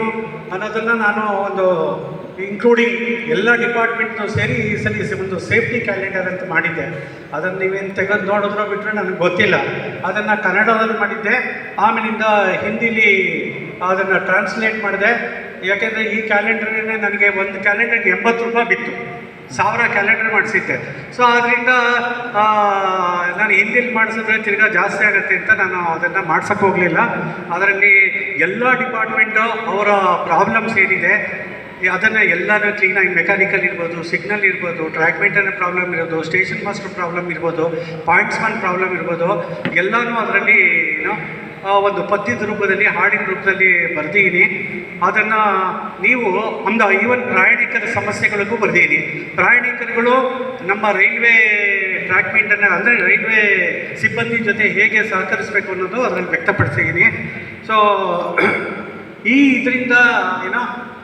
Speaker 1: ಅನ್ನೋದನ್ನು ನಾನು ಒಂದು ಇನ್ಕ್ಲೂಡಿಂಗ್ ಎಲ್ಲ ಡಿಪಾರ್ಟ್ಮೆಂಟ್ನು ಸೇರಿ ಈ ಸಲ ಒಂದು ಸೇಫ್ಟಿ ಕ್ಯಾಲೆಂಡರ್ ಅಂತ ಮಾಡಿದ್ದೆ. ಅದನ್ನು ನೀವೇನು ತೆಗೆದು ನೋಡಿದ್ರೋ ಬಿಟ್ಟರೆ ನನಗೆ ಗೊತ್ತಿಲ್ಲ. ಅದನ್ನು ಕನ್ನಡದಲ್ಲಿ ಮಾಡಿದ್ದೆ, ಆಮೇಲಿಂದ ಹಿಂದಿಲಿ ಅದನ್ನು ಟ್ರಾನ್ಸ್ಲೇಟ್ ಮಾಡಿದೆ. ಯಾಕೆಂದರೆ ಈ ಕ್ಯಾಲೆಂಡರ್ನೇ ನನಗೆ ಒಂದು ಕ್ಯಾಲೆಂಡರ್ಗೆ 80 ರೂಪಾಯಿ ಬಿತ್ತು, 1000 ಕ್ಯಾಲೆಂಡರ್ ಮಾಡಿಸಿದ್ದೆ. ಸೊ ಅದರಿಂದ ನಾನು ಹಿಂದಿಲಿ ಮಾಡಿಸಿದ್ರೆ ತಿರ್ಗಾ ಜಾಸ್ತಿ ಆಗುತ್ತೆ ಅಂತ ನಾನು ಅದನ್ನು ಮಾಡ್ಸೋಕ್ಕೆ ಹೋಗಲಿಲ್ಲ. ಅದರಲ್ಲಿ ಎಲ್ಲ ಡಿಪಾರ್ಟ್ಮೆಂಟು ಅವರ ಪ್ರಾಬ್ಲಮ್ಸ್ ಏನಿದೆ ಅದನ್ನು ಎಲ್ಲನೂ ಕ್ಲೀನಾಗಿ, ಮೆಕ್ಯಾನಿಕಲ್ ಇರ್ಬೋದು, ಸಿಗ್ನಲ್ ಇರ್ಬೋದು, ಟ್ರ್ಯಾಕ್ ಮೇಂಟೈನರ್ ಪ್ರಾಬ್ಲಮ್ ಇರ್ಬೋದು, ಸ್ಟೇಷನ್ ಮಾಸ್ಟರ್ ಪ್ರಾಬ್ಲಮ್ ಇರ್ಬೋದು, ಪಾಯಿಂಟ್ಸ್ಮನ್ ಪ್ರಾಬ್ಲಮ್ ಇರ್ಬೋದು, ಎಲ್ಲನೂ ಅದರಲ್ಲಿ ಒಂದು ಪದ್ಯದ ರೂಪದಲ್ಲಿ, ಹಾಡಿನ ರೂಪದಲ್ಲಿ ಬರೆದಿದ್ದೀನಿ. ಅದನ್ನು ನೀವು ಈವನ್ ಪ್ರಯಾಣಿಕರ ಸಮಸ್ಯೆಗಳಿಗೂ ಬರೆದಿದ್ದೀನಿ. ಪ್ರಯಾಣಿಕರುಗಳು ನಮ್ಮ ರೈಲ್ವೆ ಟ್ರ್ಯಾಕ್ ಮೇಂಟೈನರ್ ಅಂದರೆ ರೈಲ್ವೆ ಸಿಬ್ಬಂದಿ ಜೊತೆ ಹೇಗೆ ಸಹಕರಿಸಬೇಕು ಅನ್ನೋದು ಅದರಲ್ಲಿ ವ್ಯಕ್ತಪಡಿಸಿದ್ದೀನಿ. ಸೊ ಇದರಿಂದ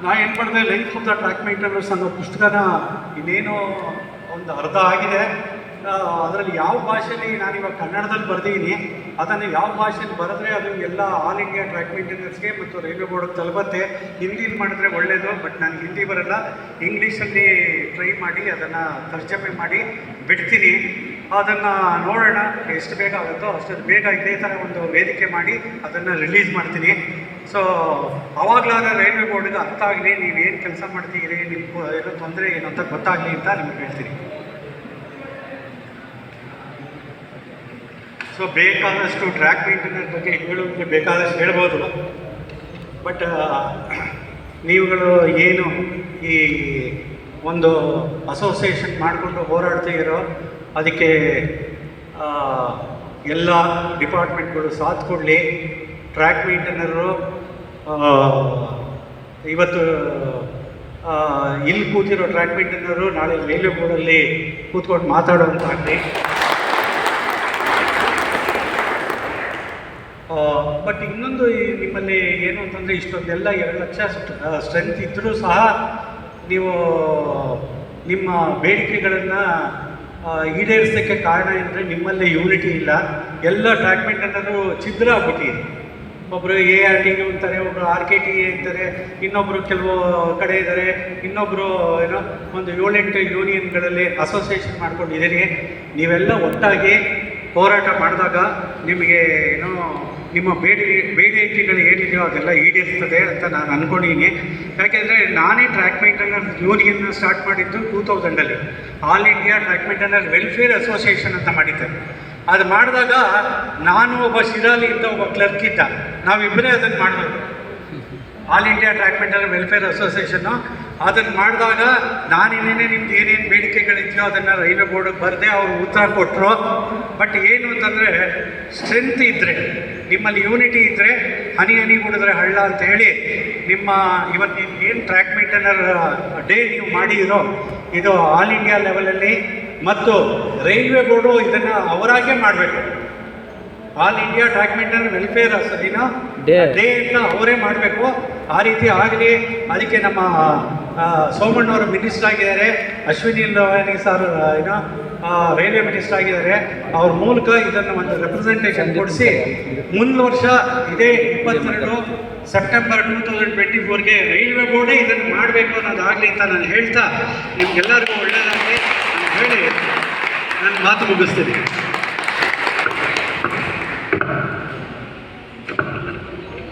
Speaker 1: ನಾನು ಏನು ಮಾಡಿದೆ, ಲೈಫ್ ಆಫ್ ದ ಟ್ರ್ಯಾಕ್ ಮೇಂಟೈನರ್ಸ್ ಅನ್ನೋ ಪುಸ್ತಕನ ಇನ್ನೇನು ಒಂದು ಅರ್ಧ ಆಗಿದೆ. ಅದರಲ್ಲಿ ಯಾವ ಭಾಷೆಯಲ್ಲಿ ನಾನಿವಾಗ ಕನ್ನಡದಲ್ಲಿ ಬರೆದಿದ್ದೀನಿ, ಅದನ್ನು ಯಾವ ಭಾಷೆಯಲ್ಲಿ ಬರೆದ್ರೆ ಅದು ಎಲ್ಲ ಆಲ್ ಇಂಡಿಯಾ ಟ್ರ್ಯಾಕ್ ಮೇಂಟೈನರ್ಸ್ಗೆ ಮತ್ತು ರೈಲ್ವೆ ಬೋರ್ಡ್ಗೆ ತಲುಪತ್ತೆ. ಹಿಂದಿಲಿ ಮಾಡಿದ್ರೆ ಒಳ್ಳೆಯದು, ಬಟ್ ನನಗೆ ಹಿಂದಿ ಬರೋಲ್ಲ. ಇಂಗ್ಲೀಷಲ್ಲಿ ಟ್ರೈ ಮಾಡಿ ಅದನ್ನು ತರ್ಜಮೆ ಮಾಡಿ ಬಿಡ್ತೀನಿ. ಅದನ್ನು ನೋಡೋಣ, ಎಷ್ಟು ಬೇಗ ಆಗುತ್ತೋ ಅಷ್ಟು ಬೇಗ ಇದೇ ಥರ ಒಂದು ವೇದಿಕೆ ಮಾಡಿ ಅದನ್ನು ರಿಲೀಸ್ ಮಾಡ್ತೀನಿ. ಸೊ ಅವಾಗಲಾಗ ರೈಲ್ವೆ ಬೋರ್ಡ್ಗೆ ಅರ್ಥ ಆಗಲಿ, ನೀವೇನು ಕೆಲಸ ಮಾಡ್ತೀರಿ, ನಿಮ್ಮ ಏನೋ ತೊಂದರೆ ಏನು ಅಂತ ಗೊತ್ತಾಗಲಿ ಅಂತ ನಿಮ್ಗೆ ಹೇಳ್ತೀನಿ. ಸೊ ಬೇಕಾದಷ್ಟು ಟ್ರ್ಯಾಕ್ ಮೇಂಟೈನರ್ ಬಗ್ಗೆ ಹೇಳೋಕ್ಕೆ ಬೇಕಾದಷ್ಟು ಹೇಳ್ಬೋದು. ಬಟ್ ನೀವುಗಳು ಏನು ಈ ಒಂದು ಅಸೋಸಿಯೇಷನ್ ಮಾಡಿಕೊಂಡು ಹೋರಾಡ್ತಾ ಇರೋ ಅದಕ್ಕೆ ಎಲ್ಲ ಡಿಪಾರ್ಟ್ಮೆಂಟ್ಗಳು ಸಾಥ್ ಕೊಡಲಿ. ಟ್ರ್ಯಾಕ್ ಮೇಂಟೈನರು ಇವತ್ತು ಇಲ್ಲಿ ಕೂತಿರೋ ಟ್ರ್ಯಾಕ್ ಮೇಂಟೈನರು ನಾಳೆ ರೈಲ್ವೆ ಬೋರ್ಡಲ್ಲಿ ಕೂತ್ಕೊಂಡು ಮಾತಾಡೋಂತಾಗಲಿ. ಬಟ್ ಇನ್ನೊಂದು ನಿಮ್ಮಲ್ಲಿ ಏನು ಅಂತಂದರೆ ಇಷ್ಟೊಂದೆಲ್ಲ 2 ಲಕ್ಷ ಸ್ಟ್ರೆಂತ್ ಇದ್ದರೂ ಸಹ ನೀವು ನಿಮ್ಮ ಬೇಡಿಕೆಗಳನ್ನು ಈಡೇರಿಸೋಕ್ಕೆ ಕಾರಣ ಏನಂದರೆ ನಿಮ್ಮಲ್ಲಿ ಯೂನಿಟಿ ಇಲ್ಲ. ಎಲ್ಲ ಟ್ರ್ಯಾಕ್ ಮೇಂಟೈನರು ಛಿದ್ರ ಆಗ್ಬಿಟ್ಟಿದೆ. ಒಬ್ಬರು ART ಅಂತಾರೆ, ಒಬ್ಬರು RKT ಅಂತಾರೆ, ಇನ್ನೊಬ್ಬರು ಕೆಲವು ಕಡೆ ಇದ್ದಾರೆ, ಇನ್ನೊಬ್ಬರು ಏನೋ ಒಂದು 7-8 ಯೂನಿಯನ್ಗಳಲ್ಲಿ ಅಸೋಸಿಯೇಷನ್ ಮಾಡ್ಕೊಂಡಿದ್ದೀರಿ. ನೀವೆಲ್ಲ ಒಟ್ಟಾಗಿ ಹೋರಾಟ ಮಾಡಿದಾಗ ನಿಮಗೆ ಏನೋ ನಿಮ್ಮ ಬೇಡಿಕೆಗಳು ಏನಿದೆಯೋ ಅದೆಲ್ಲ ಈಡೇರ್ತದೆ ಅಂತ ನಾನು ಅಂದ್ಕೊಂಡಿದ್ದೀನಿ. ಯಾಕೆಂದರೆ ನಾನೇ ಟ್ರ್ಯಾಕ್ ಮೇಂಟೈನರ್ ಯೂನಿಯನ್ನ ಸ್ಟಾರ್ಟ್ ಮಾಡಿದ್ದು 2000ಅಲ್ಲಿ. All India track maintainer welfare association ಅಂತ ಮಾಡಿದ್ದೆ. ಅದು ಮಾಡಿದಾಗ ನಾನು ಒಬ್ಬ ಶಿರಾಲಿಯಿಂದ ಒಬ್ಬ ಕ್ಲರ್ಕ್ ಇದ್ದ, ನಾವಿಬ್ಬರೇ ಅದನ್ನು ಮಾಡಿದ್ರು. All India track maintainer welfare association ಅದನ್ನು ಮಾಡಿದಾಗ ನಾನೇನೇನೇ ನಿಮ್ದು ಏನೇನು ಬೇಡಿಕೆಗಳಿದೆಯೋ ಅದನ್ನು ರೈಲ್ವೆ ಬೋರ್ಡಿಗೆ ಬರೆದೆ, ಅವರು ಉತ್ತರ ಕೊಟ್ಟರು. ಬಟ್ ಏನು ಅಂತಂದರೆ ಸ್ಟ್ರೆಂತ್ ಇದ್ದರೆ, ನಿಮ್ಮಲ್ಲಿ ಯೂನಿಟಿ ಇದ್ದರೆ ಹನಿ ಹನಿ ಕುಡಿದ್ರೆ ಹಳ್ಳ ಅಂತ ಹೇಳಿ ನಿಮ್ಮ ಇವತ್ತು ಏನು ಟ್ರ್ಯಾಕ್ ಮೇಂಟೈನರ್ ಡೇ ನೀವು ಮಾಡಿದಿರೋ ಇದು ಆಲ್ ಇಂಡಿಯಾ ಲೆವೆಲಲ್ಲಿ ಮತ್ತು ರೈಲ್ವೆ ಬೋರ್ಡು ಇದನ್ನು ಅವರಾಗೇ ಮಾಡಬೇಕು. All India track maintainer welfare day ಅಂತ ಅವರೇ ಮಾಡಬೇಕು. ಆ ರೀತಿ ಆಗಲಿ. ಅದಕ್ಕೆ ನಮ್ಮ ಸೋಮಣ್ಣವರು ಮಿನಿಸ್ಟರ್ ಆಗಿದ್ದಾರೆ, ಅಶ್ವಿನಿ ಲವಾನಿ ಸರ್ ಏನೋ ರೈಲ್ವೆ ಮಿನಿಸ್ಟರ್ ಆಗಿದ್ದಾರೆ. ಅವ್ರ ಮೂಲಕ ಇದನ್ನು ಒಂದು ರೆಪ್ರೆಸೆಂಟೇಷನ್ ಕೊಡಿಸಿ ಮುಂದಿನ ವರ್ಷ ಇದೇ 22 ಸೆಪ್ಟೆಂಬರ್ 2024ಗೆ ರೈಲ್ವೆ ಬೋರ್ಡೇ ಇದನ್ನು ಮಾಡಬೇಕು ಅನ್ನೋದಾಗಲಿ ಅಂತ ನಾನು ಹೇಳ್ತಾ ನಿಮ್ಗೆಲ್ಲರಿಗೂ ಒಳ್ಳೆಯದಾಗಲಿ ನಾನು ಹೇಳಿ ನನ್ನ ಮಾತು ಮುಗಿಸ್ತೀನಿ.